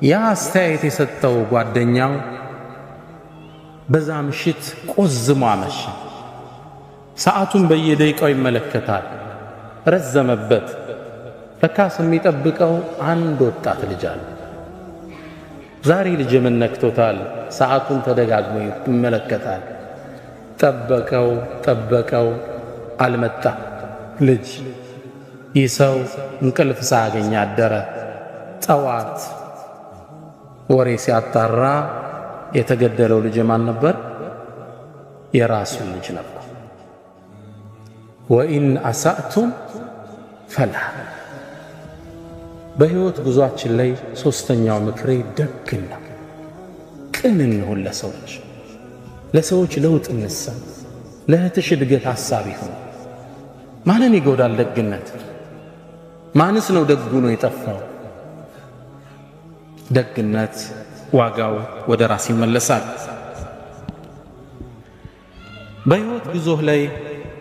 ያ አስተያየት የሰጠው ጓደኛው በዛ ምሽት ቆዝሞ አመሸ። ሰዓቱን በየደቂቃው ይመለከታል። ረዘመበት። ለካስ የሚጠብቀው አንድ ወጣት ልጅ አለ። ዛሬ ልጅ ምን ነክቶታል? ሰዓቱን ተደጋግሞ ይመለከታል። ጠበቀው፣ አልመጣም። ልጅ ይህ ሰው እንቅልፍ ሳያገኝ አደረ። ጠዋት ወሬ ሲያጣራ የተገደለው ልጅ ማን ነበር? የራሱ ልጅ ነበር። ወኢን አሳእቱም ፈላ። በህይወት ጉዟችን ላይ ሶስተኛው ምክሬ ደግና ቅን እንሁን። ለሰዎች ለውጥ እንሰማ። ለእህትሽ እድገት ሐሳብ ይሁን። ማንን ይጎዳል ደግነት? ማንስ ነው ደጉ ነው የጠፋው? ደግነት ዋጋው ወደ ራስ ይመለሳል። በህይወት ጉዞህ ላይ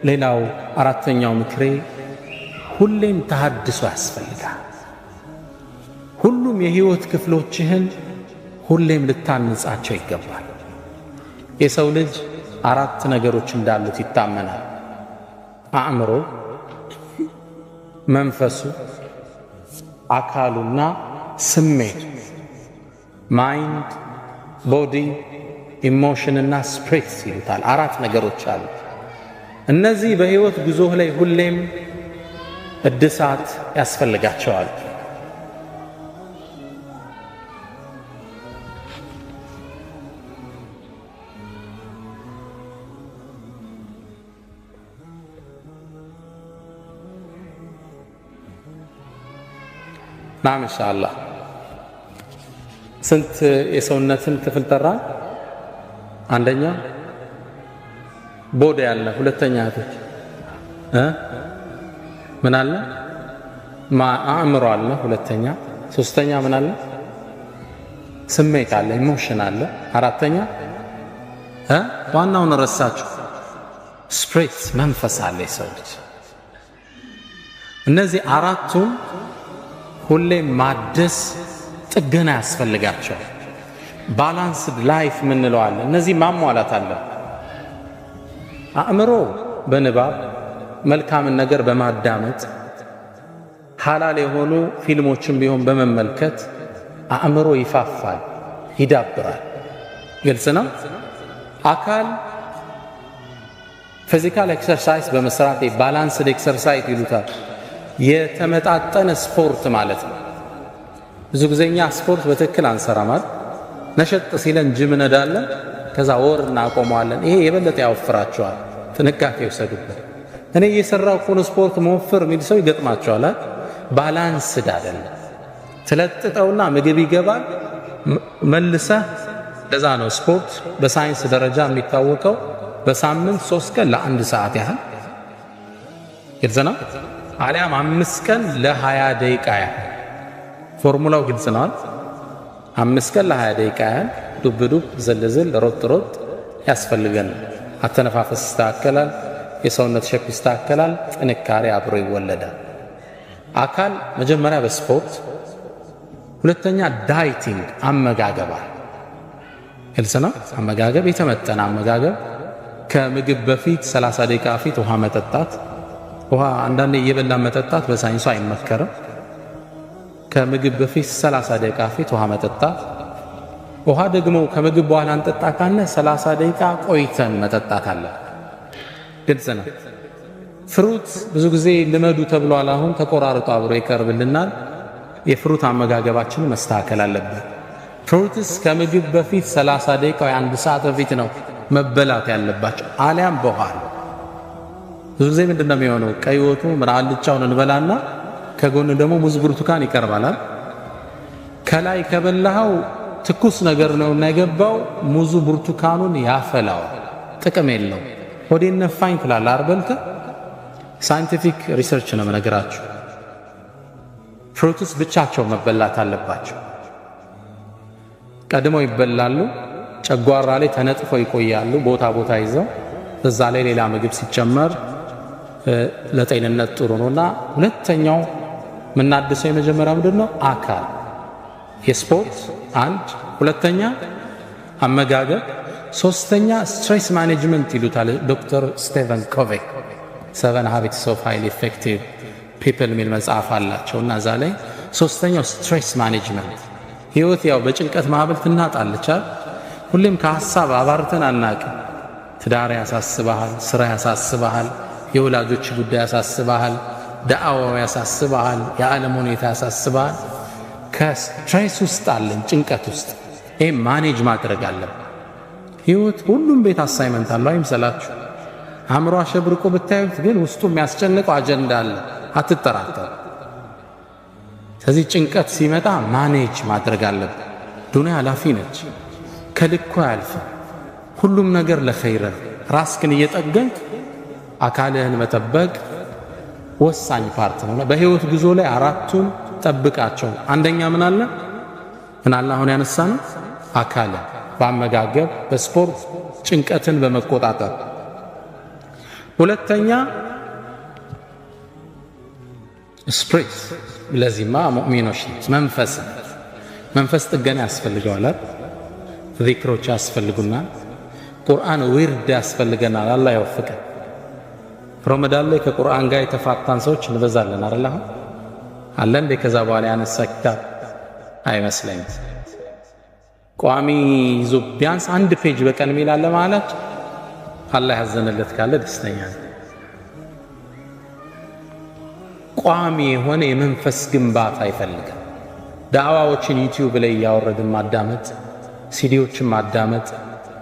ሌላው አራተኛው ምክሬ ሁሌም ተሐድሶ ያስፈልጋል። ሁሉም የህይወት ክፍሎችህን ሁሌም ልታንጻቸው ይገባል። የሰው ልጅ አራት ነገሮች እንዳሉት ይታመናል። አእምሮ፣ መንፈሱ፣ አካሉና ስሜቱ። ማይንድ፣ ቦዲ፣ ኢሞሽን እና ስፒሪት ይሉታል። አራት ነገሮች አሉ። እነዚህ በህይወት ጉዞህ ላይ ሁሌም እድሳት ያስፈልጋቸዋል። ናም ኢንሻአላህ። ስንት የሰውነትን ክፍል ጠራ? አንደኛ ቦዲ አለ። ሁለተኛ እህቶች ምን አለ? አእምሮ አለ። ሁለተኛ። ሶስተኛ ምን አለ? ስሜት አለ፣ ኢሞሽን አለ። አራተኛ ዋናውን ረሳችሁ፣ ስፒሪት መንፈስ አለ። የሰው ልጅ እነዚህ አራቱም ሁሌም ማደስ ጥገና ያስፈልጋቸዋል። ባላንስድ ላይፍ ምንለዋለን። እነዚህ ማሟላት አለ። አእምሮ በንባብ መልካምን ነገር በማዳመጥ ሐላል የሆኑ ፊልሞችን ቢሆን በመመልከት አእምሮ ይፋፋል፣ ይዳብራል። ግልጽ ነው። አካል ፊዚካል ኤክሰርሳይዝ በመስራት ባላንስድ ኤክሰርሳይዝ ይሉታል። የተመጣጠነ ስፖርት ማለት ነው። ብዙ ጊዜኛ ስፖርት በትክክል አንሰራማል። ነሸጥ ሲለን ጅም ነዳለን፣ ከዛ ወር እናቆመዋለን። ይሄ የበለጠ ያወፍራቸዋል። ጥንቃቄ ይወሰዱበት። እኔ እየሰራው ኮን ስፖርት መወፈር የሚል ሰው ይገጥማቸዋል። ባላንስድ አይደለም። ትለጥጠውና ምግብ ይገባል መልሰህ። ለዛ ነው ስፖርት በሳይንስ ደረጃ የሚታወቀው በሳምንት 3 ቀን ለ1 ሰዓት ያህል ግልጽ ነው። አሊያም 5 ቀን ለ20 ደቂቃ ያህል። ፎርሙላው ግልጽ ነው። 5 ቀን ለ20 ደቂቃ ያህል ዱብ ዱብ ዘልዝል ሮጥ ሮጥ ያስፈልገን። አተነፋፈስ ይስተካከላል፣ የሰውነት ሸፕ ይስተካከላል፣ ጥንካሬ አብሮ ይወለዳል። አካል መጀመሪያ በስፖርት፣ ሁለተኛ ዳይቲንግ አመጋገባ ግልጽ ነው። አመጋገብ የተመጠነ አመጋገብ። ከምግብ በፊት 30 ደቂቃ በፊት ውሃ መጠጣት። ውሃ አንዳንዴ እየበላን መጠጣት በሳይንሱ አይመከርም። ከምግብ በፊት 30 ደቂቃ በፊት ውሃ መጠጣት። ውሃ ደግሞ ከምግብ በኋላ እንጠጣ ካለ 30 ደቂቃ ቆይተን መጠጣት አለ። ግልጽ ነው። ፍሩት ብዙ ጊዜ ልመዱ ተብሏል። አሁን ተቆራርጦ አብሮ ይቀርብልናል። የፍሩት አመጋገባችን መስተካከል አለበት። ፍሩትስ ከምግብ በፊት 30 ደቂቃ ወይ 1 ሰዓት በፊት ነው መበላት ያለባቸው፣ አሊያም በኋላ። ብዙ ጊዜ ምንድነው የሚሆነው? ቀይ ወጡ አልጫውን እንበላና ከጎን ደግሞ ሙዝ ብርቱካን ይቀርባል። ከላይ ከበላው ትኩስ ነገር ነው የገባው፣ ሙዙ ብርቱካኑን ያፈላው፣ ጥቅም የለው። ሆዴን ነፋኝ ትላለህ አርበልተ። ሳይንቲፊክ ሪሰርች ነው የምነግራችሁ። ፍሩትስ ብቻቸው መበላት አለባቸው። ቀድመው ይበላሉ፣ ጨጓራ ላይ ተነጥፈው ይቆያሉ፣ ቦታ ቦታ ይዘው። እዛ ላይ ሌላ ምግብ ሲጨመር ለጤንነት ጥሩ ነውና። ሁለተኛው ምናድሰው የመጀመሪያው ምንድነው? አካል የስፖርት አንድ፣ ሁለተኛ አመጋገብ፣ ሶስተኛ ስትሬስ ማኔጅመንት ይሉታል ዶክተር ስቴቨን ኮቬይ 7 Habits of Highly Effective People የሚል መጽሐፍ አላቸውና እዛ ላይ ሶስተኛው ስትሬስ ማኔጅመንት። ህይወት ያው በጭንቀት ማዕበል ትናጣለች። ሁሌም ከሐሳብ አባርተን አናቅም። ትዳር ያሳስበሃል፣ ስራ ያሳስበሃል፣ የወላጆች ጉዳይ ያሳስበሃል፣ ዳዕዋው ያሳስበሃል፣ የዓለም ሁኔታ ያሳስበሃል። ከስትሬስ ውስጥ አለን፣ ጭንቀት ውስጥ። ይሄ ማኔጅ ማድረግ አለብን። ህይወት ሁሉም ቤት አሳይመንት አለው አይምሰላችሁ። አእምሮ አሸብርቆ ብታዩት ግን ውስጡ የሚያስጨንቀው አጀንዳ አለ፣ አትጠራጠሩ። ስለዚህ ጭንቀት ሲመጣ ማኔጅ ማድረግ አለብን። ዱንያ ኃላፊ ነች፣ ከልኩ አያልፍም። ሁሉም ነገር ለኸይር ነው። ራስክን እየጠገንክ አካልህን መጠበቅ ወሳኝ ፓርት ነው። በህይወት ጉዞ ላይ አራቱን ጠብቃቸው። አንደኛ ምን አለ? አሁን ያነሳነው አካል፣ በአመጋገብ፣ በስፖርት፣ ጭንቀትን በመቆጣጠር። ሁለተኛ ስፕሪት። ለዚህማ ሙእሚኖች መንፈስ ጥገና ያስፈልገዋል። ዚክሮች ያስፈልጉናል። ቁርአን ዊርድ ያስፈልገናል። አላህ ይወፍቀን። ረመዳን ላይ ከቁርአን ጋር የተፋታን ሰዎች እንበዛለን አይደል? አሁን አለ እንደ ከዛ በኋላ ያነሳ ኪታብ አይመስለኝም። ቋሚ ይዞ ቢያንስ 1 ፔጅ በቀን ሚላለ ማለት አላህ ያዘነለት ካለ ደስተኛ ነው። ቋሚ የሆነ የመንፈስ ግንባታ ይፈልጋል። ዳዕዋዎችን ዩቲዩብ ላይ ያወረድን ማዳመጥ፣ ሲዲዎችን ማዳመጥ፣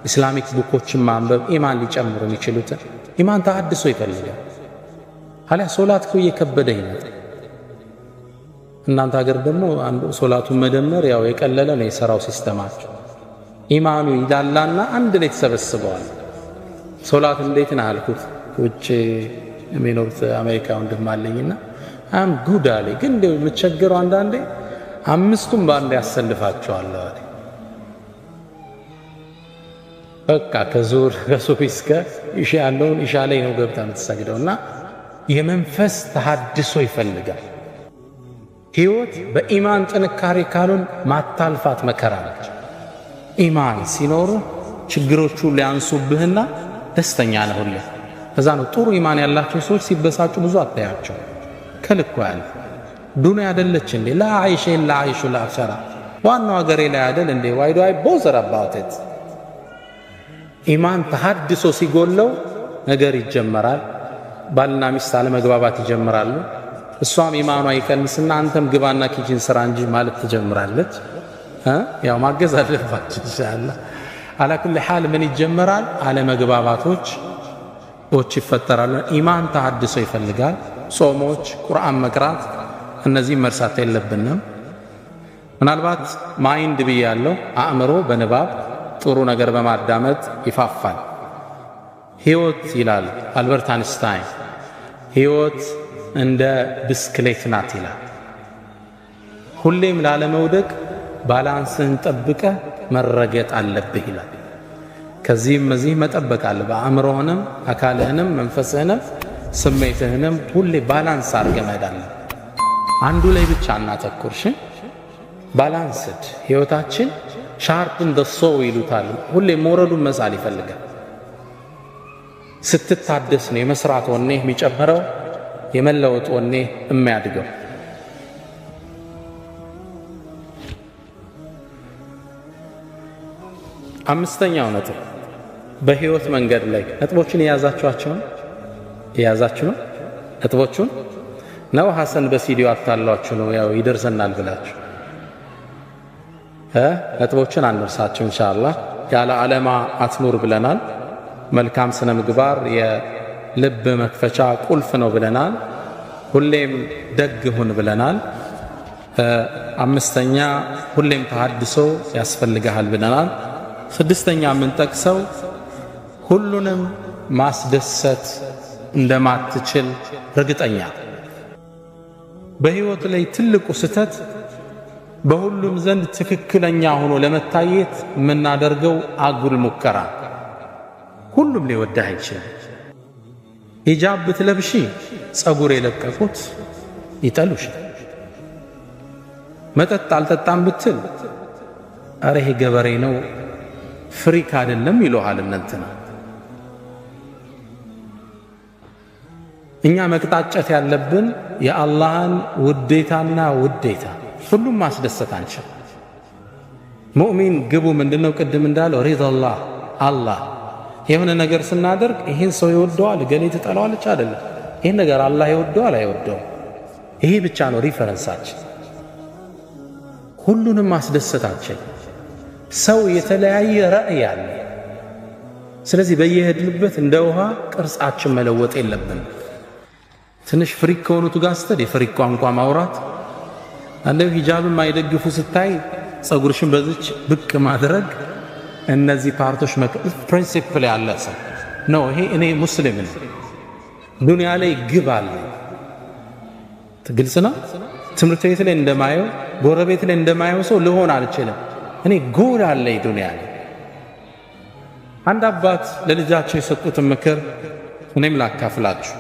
ኢስላሚክ ቡኮችን ማንበብ ኢማን ሊጨምሩ የሚችሉትን ኢማን ተሐድሶ ይፈልጋል። አለ ሶላት እኮ እየከበደ ይመጣል። እናንተ ሀገር ደግሞ ሶላቱን መደመር ያው የቀለለ ነው የሰራው ሲስተማቸው። ኢማኑ ይላላና አንድ ላይ ተሰበስበዋል። ሶላት እንዴት ነው አልኩት። ውጭ የሚኖሩት አሜሪካ ወንድም አለኝና አም ጉድ አለ። ግን እንደው የምቸገረው አንዳንዴ 5ቱም በአንድ ያሰልፋቸዋል አለ። በቃ ከዙር ከሱብሂ እስከ ኢሻ ያለውን ኢሻ ላይ ነው ገብታ የምትሰግደውና የመንፈስ ተሐድሶ ይፈልጋል። ህይወት በኢማን ጥንካሬ ካሉን ማታልፋት መከራ ነች። ኢማን ሲኖር ችግሮቹ ሊያንሱብህና ደስተኛ ነህ ሁሌ። ከዛ ነው ጥሩ ኢማን ያላቸው ሰዎች ሲበሳጩ ብዙ አታያቸው። ከልኩ ያለ ዱንያ አይደለች እንዴ? ላ አይሽ ኢላ አይሹል አኺራ። ዋናው ሀገሬ ላይ አይደል እንዴ? why do I bother about it? ኢማን ተሐድሶ ሲጎለው ነገር ይጀመራል። ባልና ሚስት አለመግባባት ይጀምራሉ። እሷም ኢማኗ ይቀንስና አንተም ግባና ኪችን ስራ እንጂ ማለት ትጀምራለች። ያው ማገዝ አለባችሁ ኢንሻአላህ። አላ ኩል ሐል ምን ይጀመራል? አለመግባባቶች ይፈጠራሉ። ኢማን ተሐድሶ ይፈልጋል። ጾሞች፣ ቁርአን መቅራት፣ እነዚህ መርሳት የለብንም። ምናልባት ማይንድ ብያለሁ፣ አእምሮ በንባብ ጥሩ ነገር በማዳመጥ ይፋፋል። ህይወት ይላል አልበርት አንስታይን፣ ህይወት እንደ ብስክሌት ናት ይላል። ሁሌም ላለመውደቅ ባላንስህን ጠብቀ መረገጥ አለብህ ይላል። ከዚህም እዚህ መጠበቅ አለብህ። አእምሮህንም፣ አካልህንም፣ መንፈስህንም፣ ስሜትህንም ሁሌ ባላንስ አድርገህ መሄድ አለብህ። አንዱ ላይ ብቻ እናተኩርሽ። ባላንስድ ህይወታችን ሻርፕን ደሶ ይሉታል። ሁሌ መውረዱን መሳል ይፈልጋል። ስትታደስ ነው የመስራት ወኔ የሚጨምረው፣ የመለወጥ ወኔ የሚያድገው። አምስተኛው ነጥብ በህይወት መንገድ ላይ ነጥቦችን የያዛችሁ ነው። ነጥቦቹን ነው ሐሰን በሲዲዮ አታሏችሁ ነው ያው ይደርሰናል ብላችሁ ነጥቦችን አንርሳቸው ኢንሻአላህ። ያለ ዓለማ አትኑር ብለናል። መልካም ስነ ምግባር የልብ መክፈቻ ቁልፍ ነው ብለናል። ሁሌም ደግ ሁን ብለናል። አምስተኛ ሁሌም ተሐድሶ ያስፈልግሃል ብለናል። ስድስተኛ የምንጠቅሰው ሁሉንም ማስደሰት እንደማትችል እርግጠኛ። በህይወት ላይ ትልቁ ስህተት በሁሉም ዘንድ ትክክለኛ ሆኖ ለመታየት የምናደርገው አጉል ሙከራ። ሁሉም ሊወድህ አይችልም። ሂጃብ ብትለብሺ ጸጉር የለቀቁት ይጠሉሽ። መጠጥ አልጠጣም ብትል አረ ይሄ ገበሬ ነው ፍሪክ አይደለም ይሉሃል እንትና። እኛ መቅጣጨት ያለብን የአላህን ውዴታና ውዴታ። ሁሉም ማስደሰት አንችል። ሙእሚን ግቡ ምንድነው? ቅድም እንዳለው ሪዳላህ አላህ የሆነ ነገር ስናደርግ ይህን ሰው ይወደዋል ገሌ ትጠላዋለች አይደለም። ይህን ነገር አላህ ይወደዋል አይወደውም። ይሄ ብቻ ነው ሪፈረንሳችን። ሁሉንም ማስደሰታችን። ሰው የተለያየ ራዕይ አለ። ስለዚህ በየሄድንበት እንደ ውሃ ቅርጻችን መለወጥ የለብን። ትንሽ ፍሪክ ከሆኑት ጋር ስትሄድ የፍሪክ ቋንቋ ማውራት፣ አንደው ሂጃብን ማይደግፉ ስታይ ጸጉርሽን በዚች ብቅ ማድረግ፣ እነዚህ ፓርቶች ፕሪንሲፕል ያለ ሰው ነው። ይሄ እኔ ሙስሊም ነኝ፣ ዱንያ ላይ ግብ አለ። ግልጽ ነው። ትምህርት ቤት ላይ እንደማየው ጎረቤት ላይ እንደማየው ሰው ልሆን አልችልም። እኔ ጎል አለኝ ዱንያ ላይ። አንድ አባት ለልጃቸው የሰጡትን ምክር እኔም ላካፍላችሁ።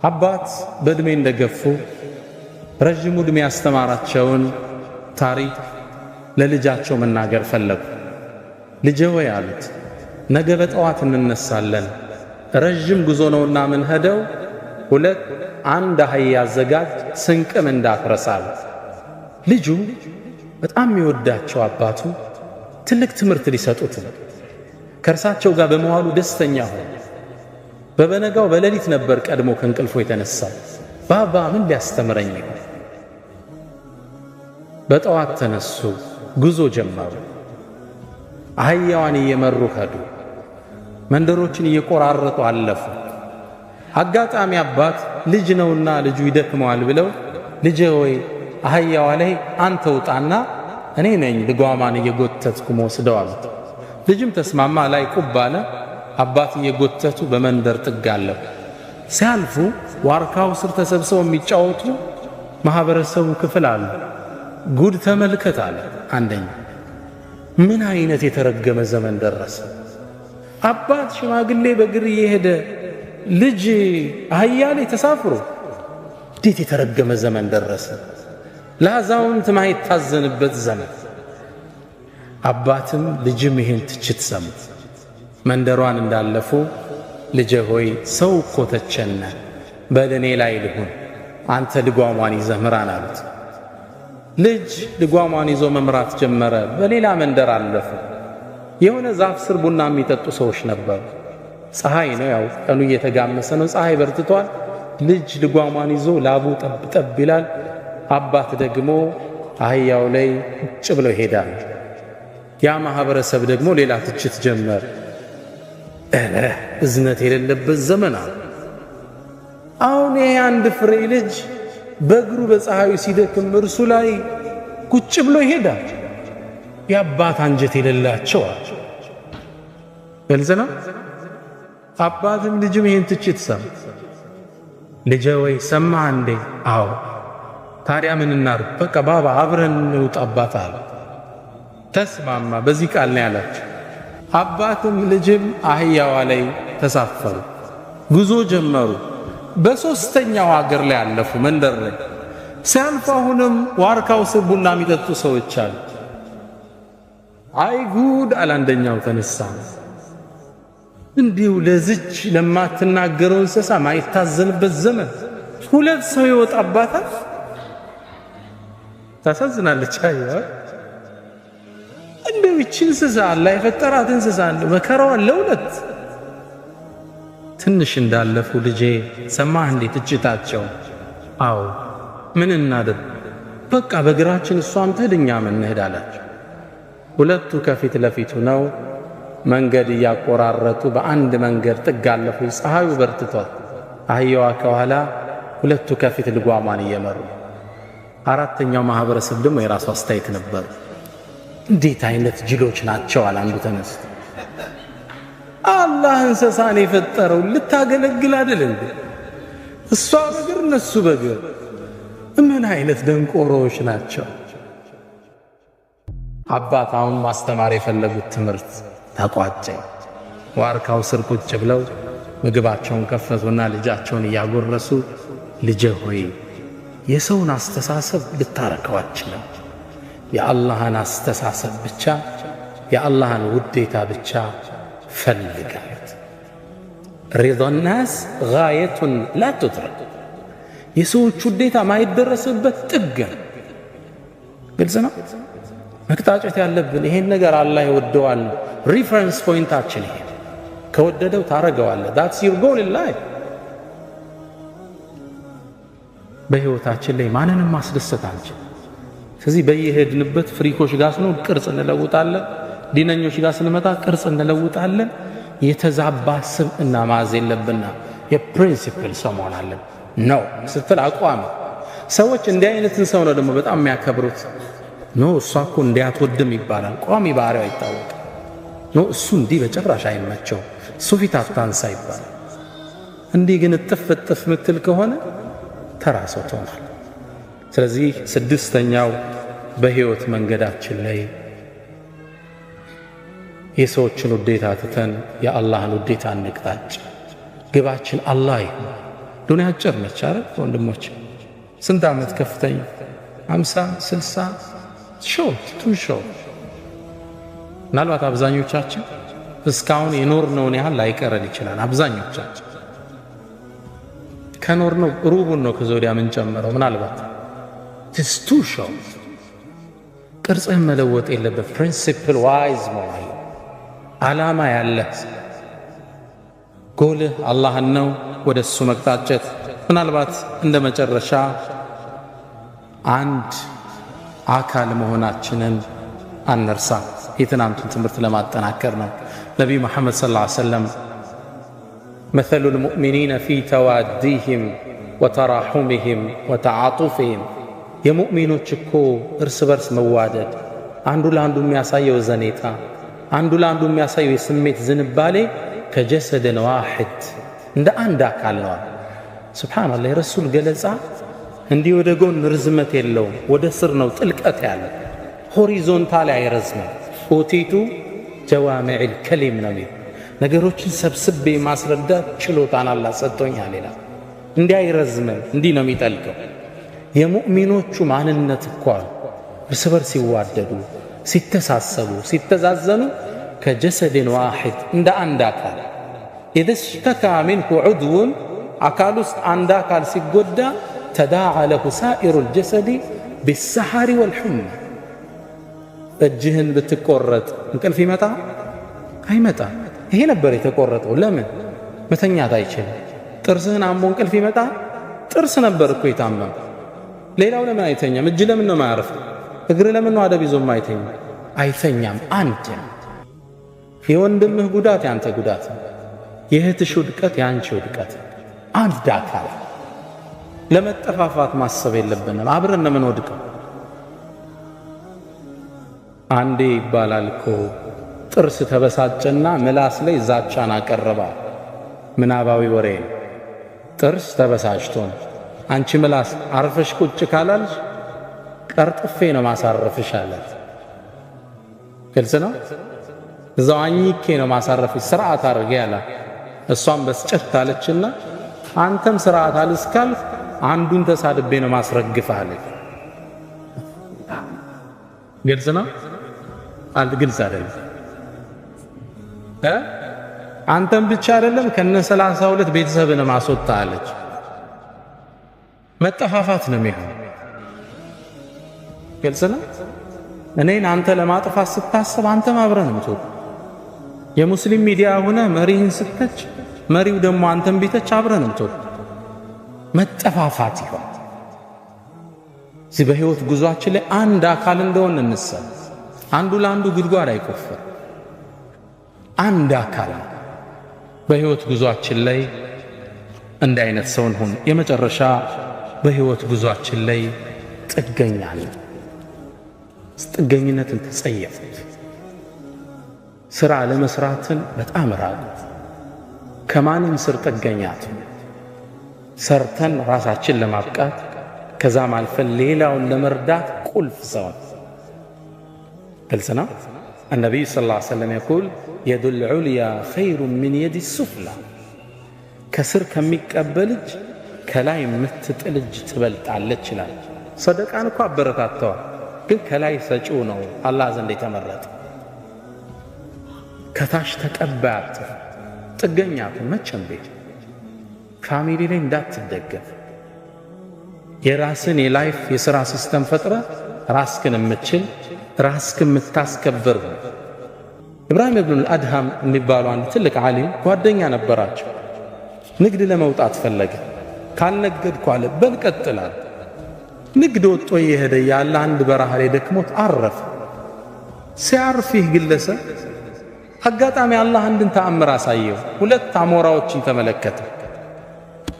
አባት በእድሜ እንደገፉ ረጅሙ እድሜ ያስተማራቸውን ታሪክ ለልጃቸው መናገር ፈለጉ። ልጄ ወይ አሉት፣ ነገ በጠዋት እንነሳለን፣ ረጅም ጉዞ ነውና ምን ሄደው አንድ አህያ አዘጋጅ፣ ስንቅም እንዳትረሳል። ልጁ በጣም የሚወዳቸው አባቱ ትልቅ ትምህርት ሊሰጡት ከእርሳቸው ጋር በመዋሉ ደስተኛ ሆነ። በበነጋው በሌሊት ነበር ቀድሞ ከእንቅልፎ የተነሳው። ባባ ምን ሊያስተምረኝ ነው? በጠዋት ተነሱ፣ ጉዞ ጀመሩ። አህያዋን እየመሩ ሄዱ። መንደሮችን እየቆራረጡ አለፉ። አጋጣሚ አባት ልጅ ነውና ልጁ ይደክመዋል ብለው ልጄ ሆይ አህያዋ ላይ አንተ ውጣና እኔ ነኝ ልጓማን እየጎተትኩ መወስደው አሉት። ልጅም ተስማማ። ላይ ቁብ አለ። አባት እየጎተቱ በመንደር ጥግ አለፉ። ሲያልፉ ዋርካው ስር ተሰብስበው የሚጫወቱ ማህበረሰቡ ክፍል አለ። ጉድ ተመልከት አለ አንደኛ። ምን አይነት የተረገመ ዘመን ደረሰ! አባት ሽማግሌ በእግር እየሄደ ልጅ አህያ ላይ ተሳፍሮ፣ እንዴት የተረገመ ዘመን ደረሰ! ለአዛውንት ማይታዘንበት ዘመን። አባትም ልጅም ይሄን ትችት ሰሙ። መንደሯን እንዳለፉ ልጄ ሆይ ሰው እኮ ተቸነ፣ በእኔ ላይ ልሁን፣ አንተ ልጓሟን ይዘህ ምራን አሉት። ልጅ ልጓሟን ይዞ መምራት ጀመረ። በሌላ መንደር አለፉ። የሆነ ዛፍ ስር ቡና የሚጠጡ ሰዎች ነበሩ። ፀሐይ ነው፣ ያው ቀኑ እየተጋመሰ ነው፣ ፀሐይ በርትቷል። ልጅ ልጓሟን ይዞ ላቡ ጠብ ጠብ ይላል። አባት ደግሞ አህያው ላይ ቁጭ ብለው ይሄዳል። ያ ማህበረሰብ ደግሞ ሌላ ትችት ጀመር። እዝነት የሌለበት ዘመን አለ። አሁን ይሄ አንድ ፍሬ ልጅ በእግሩ በፀሐዩ ሲደክም እርሱ ላይ ቁጭ ብሎ ይሄዳል። የአባት አንጀት የሌላቸው አለ። ገልጽና አባትም ልጅም ይሄን ትችት ሰማ። ልጄ ወይ ሰማህ እንዴ? አዎ። ታዲያ ምን እናድርግ? በቃ ባባ አብረን እንውጣ አባት አለ። ተስማማ። በዚህ ቃል ነው ያላቸው። አባትም ልጅም አህያዋ ላይ ተሳፈሩ፣ ጉዞ ጀመሩ። በሶስተኛው ሀገር ላይ አለፉ። መንደር ላይ ሲያልፉ አሁንም ዋርካው ስር ቡና የሚጠጡ ሰዎች አሉ። አይ ጉድ አለ አንደኛው ተነሳ። እንዲሁ ለዝች ለማትናገረው እንስሳ ማይታዘንበት ዘመን ሁለት ሰው ይወጣባታል። ታሳዝናለች። አይ እንደው ይህች እንስሳ አላህ የፈጠራት እንስሳ እንደው መከራዋን ለሁለት። ትንሽ እንዳለፉ ልጄ ሰማህ እንዴ ትችታቸው? አዎ። ምን እናድርግ? በቃ በእግራችን እሷም ትሄድ እኛም እንሄድ አላቸው። ሁለቱ ከፊት ለፊቱ ነው መንገድ ያቆራረጡ በአንድ መንገድ ጥጋለፉ ፀሐዩ በርትቷል አህያዋ ከኋላ ሁለቱ ከፊት ልጓማን እየመሩ አራተኛው ማህበረሰብ ደግሞ የራሱ አስተያየት ነበር እንዴት አይነት ጅሎች ናቸው አንዱ ተነስቶ አላህ እንስሳን የፈጠረው ልታገለግል አይደል እንዴ እሷ በግር እነሱ በግር ምን አይነት ደንቆሮች ናቸው አባት አሁን ማስተማር የፈለጉት ትምህርት ተቋጨ ዋርካው ስር ቁጭ ብለው ምግባቸውን ከፈቱና ልጃቸውን ያጎረሱ ልጄ ሆይ የሰውን አስተሳሰብ ልታረከው አትችልም የአላህን አስተሳሰብ ብቻ የአላህን ውዴታ ብቻ ፈልጋት رضا الناس غاية لا تدرك የሰዎች ውዴታ ማይደረስበት ጥግ ግልጽ ነው መክታጨት ያለብን ይሄን ነገር አላህ ይወደዋል ሪፈረንስ ፖይንታችን ይሄ ከወደደው ታረጋዋለህ that's your goal in life በህይወታችን ላይ ማንንም ማስደሰት አንችል ስለዚህ በየሄድንበት ፍሪኮች ጋር ነው ቅርጽ እንለውጣለን ዲነኞች ጋር ስንመጣ ቅርጽ እንለውጣለን የተዛባ ስብዕና ማዝ የለብንና የፕሪንሲፕል ሰው መሆን አለን ነው ስትል አቋም ሰዎች እንዲህ አይነትን ሰው ነው ደግሞ በጣም የሚያከብሩት ነው እሷ እኮ እንዲያትወድም ይባላል ቋሚ ባህሪው አይታወቅ ነው እሱ እንዲህ በጭራሽ አይመቸው እሱ ፊት አታንሳ ይባላል እንዲህ ግን እጥፍ ምትል ከሆነ ተራሰው ትሆናል ስለዚህ ስድስተኛው በህይወት መንገዳችን ላይ የሰዎችን ውዴታ ትተን የአላህን ውዴታ እንቅጣጭ ግባችን አላህ ይሁን ዱንያ አጭር ነች አይደል ወንድሞች ስንት ዓመት ከፍተኛ 50 60 ሾርት ቱ ሾርት ምናልባት አብዛኞቻችን እስካሁን የኖርነውን ያህል ላይቀረን ይችላል አብዛኞቻችን ከኖርነው ሩቡን ነው ከዘውዲያ ምን ጨመረው ምናልባት it's too short ቅርጽህን መለወጥ የለበት ፕሪንሲፕል ዋይዝ መሆን ዓላማ ያለህ ጎልህ አላህን ነው ወደሱ መቅጣጨት ምናልባት እንደ መጨረሻ አንድ አካል መሆናችንን አንርሳ የትናንቱን ትምህርት ለማጠናከር ነው ነብዩ መሐመድ ሰለላሁ ዐለይሂ ወሰለም مثل المؤمنين في تواديهم وتراحمهم وتعاطفهم የሙእሚኖች እኮ እርስ በርስ መዋደድ አንዱ ለአንዱ የሚያሳየው ዘኔታ አንዱ ለአንዱ የሚያሳየው የስሜት ዝንባሌ ከጀሰድን ዋሂድ እንደ አንድ አካል ነው ሱብሃንአላህ የረሱል ገለጻ እንዲህ ወደ ጎን ርዝመት የለውም ወደ ስር ነው ጥልቀት ያለው ሆሪዞንታል አይረዝም ኦቲቱ ጀዋሚዕል ከሊም ነው ነገሮችን ሰብስቤ ማስረዳት ችሎታን አላህ ሰጥቶኛል ይላል እንዲህ አይረዝምም እንዲህ ነው የሚጠልቀው የሙእሚኖቹ ማንነት እኮ እርስ በርስ ሲዋደዱ ሲተሳሰቡ ሲተዛዘኑ ከጀሰድን ዋሂድ እንደ አንድ አካል إذا اشتكى منه عضو አካል ውስጥ አንድ አካል ሲጎዳ تداعى له سائر الجسد بالسحر والحمى እጅህን ብትቆረጥ እንቅልፍ ይመጣ አይመጣ ይሄ ነበር የተቆረጠው ለምን መተኛት አይችልም ጥርስህን አሞ እንቅልፍ ይመጣ ጥርስ ነበር እኮ የታመመ ሌላው ለምን አይተኛም እጅ ለምን ነው ማያርፍ እግር ለምን ነው አደብ ይዞ አይተኛም አንተ የወንድምህ ጉዳት ያንተ ጉዳት የእህትሽ ውድቀት ያንቺ ውድቀት አንድ አካል ለመጠፋፋት ማሰብ የለብንም አብረን ለምን ወድቀው አንዴ ይባላል እኮ ጥርስ ተበሳጨና ምላስ ላይ ዛቻን አቀረባ ምናባዊ ወሬ ጥርስ ተበሳጭቶ አንቺ ምላስ አርፈሽ ቁጭ ካላልሽ ቀርጥፌ ነው ማሳረፍሽ አላት ግልጽ ነው ዛዋኝኬ ነው ማሳረፍሽ ስርዓት አድርጌ አላት እሷም በስጨት አለችና አንተም ስርዓት አልስካል አንዱን ተሳድቤ ነው ማስረግፍ አለች ግልጽ ነው ግልጽ አይደለም አንተም ብቻ አይደለም ከነ 32 ቤተሰብን ማስወጣ አለች መጠፋፋት ነው የሚሆነው ግልጽ ነው እኔን አንተ ለማጥፋት ስታስብ አንተም አብረህ ነው የምትወጣው የሙስሊም ሚዲያ ሆነ መሪህን ስተች መሪው ደግሞ አንተም ቢተች አብረህ ነው የምትወጣው መጠፋፋት ይሆን እዚህ በህይወት ጉዟችን ላይ አንድ አካል እንደሆነ እንሰብ አንዱ ለአንዱ ጉድጓድ አይቆፍር። አንድ አካል በህይወት ጉዟችን ላይ እንደ አይነት ሰው እንሁን። የመጨረሻ በህይወት ጉዟችን ላይ ጥገኛለን። ጥገኝነትን ተጸየፉት። ስራ ለመስራትን በጣም ራቁት። ከማንም ስር ጥገኛት ሰርተን ራሳችን ለማብቃት ከዛም አልፈን ሌላውን ለመርዳት ቁልፍ ሰው ግልጽ ነው። النبي صلى الله عليه وسلم يقول يد العليا خير من يد السفلى كسر ከሚቀበል እጅ ከላይ የምትጥል እጅ ትበልጣለች ይላል። ሰደቃን እኮ አበረታተዋል፣ ግን ከላይ ሰጪው ነው አላህ ዘንድ የተመረጠ። ከታች ተቀባያት ጥገኛቱ መቼም ቤት ፋሚሊ ላይ እንዳትደገፍ። የራስን የላይፍ የሥራ ሲስተም ፈጥረ ራስክን የምትችል ራስክን የምታስከብር። ኢብራሂም ኢብኑ አልአድሃም የሚባሉ አንድ ትልቅ ዓሊም ጓደኛ ነበራቸው። ንግድ ለመውጣት ፈለገ። ካልነገድኩ አለ በል ቀጥላል። ንግድ ወጥቶ እየሄደ ያለ አንድ በረሃ ላይ ደክሞት አረፈ። ሲያርፍ ይህ ግለሰብ አጋጣሚ አላህ አንድን ተአምር አሳየው። ሁለት አሞራዎችን ተመለከተ።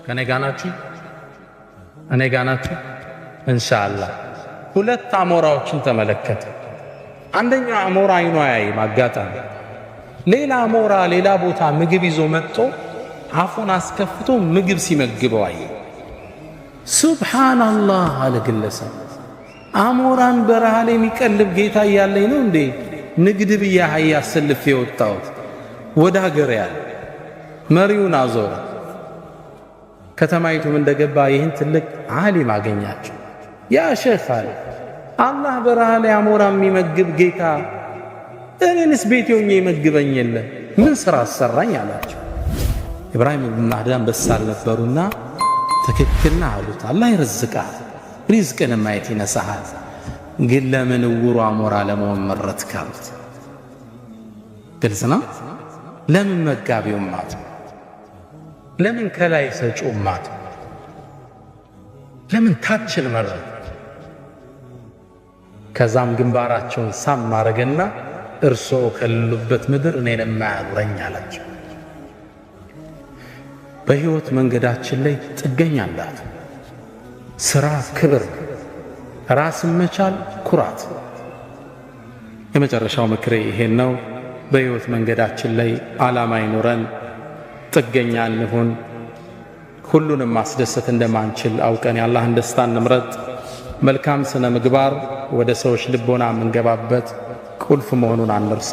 ከኔ ጋር ናችሁ ኢንሻአላህ። ሁለት አሞራዎችን ተመለከተ። አንደኛው አሞራ አይኑ አያይም። አጋጣሚ ሌላ አሞራ ሌላ ቦታ ምግብ ይዞ መጥቶ አፉን አስከፍቶ ምግብ ሲመግበው አየ። ሱብሃንአላህ አለ ግለሰብ። አሞራን በረሃ ላይ የሚቀልብ ጌታ እያለኝ ነው እንዴ ንግድ ብዬ አህያ አሰልፌ የወጣሁት? ወደ ሀገር ያለ መሪውን አዞረ። ከተማይቱም እንደገባ ይህን ትልቅ ዓሊም አገኛቸው። ያ ሼኽ አለ አላህ በረሃ ላይ አሞራ የሚመግብ ጌታ እኔንስ ቤቴ ሆኜ ይመግበኝ የለ ምን ሥራ አሰራኝ አላቸው። ኢብራሂም ኢብኑ አድሃም በሳል ነበሩና ትክክልና አሉት። አላህ ይረዝቃል፣ ሪዝቅን ማየት ይነሳሃል፣ ግን ለምን ዕውሩ አሞራ ለመሆን መረጥክ አሉት። ግልጽ ነው። ለምን መጋቢው ማት? ለምን ከላይ ሰጪው ማት? ለምን ታችል መረጥ? ከዛም ግንባራቸውን ሳም ማረገና እርሶ ከሌሉበት ምድር እኔን የማያኖረኝ አላቸው። በህይወት መንገዳችን ላይ ጥገኛ እንዳት ስራ ክብር፣ ራስን መቻል ኩራት። የመጨረሻው ምክሬ ይሄን ነው። በህይወት መንገዳችን ላይ ዓላማ ይኖረን፣ ጥገኛ እንሁን። ሁሉንም ማስደሰት እንደማንችል አውቀን የአላህን ደስታ እንምረጥ። መልካም ስነ ምግባር ወደ ሰዎች ልቦና የምንገባበት ቁልፍ መሆኑን አንርሳ።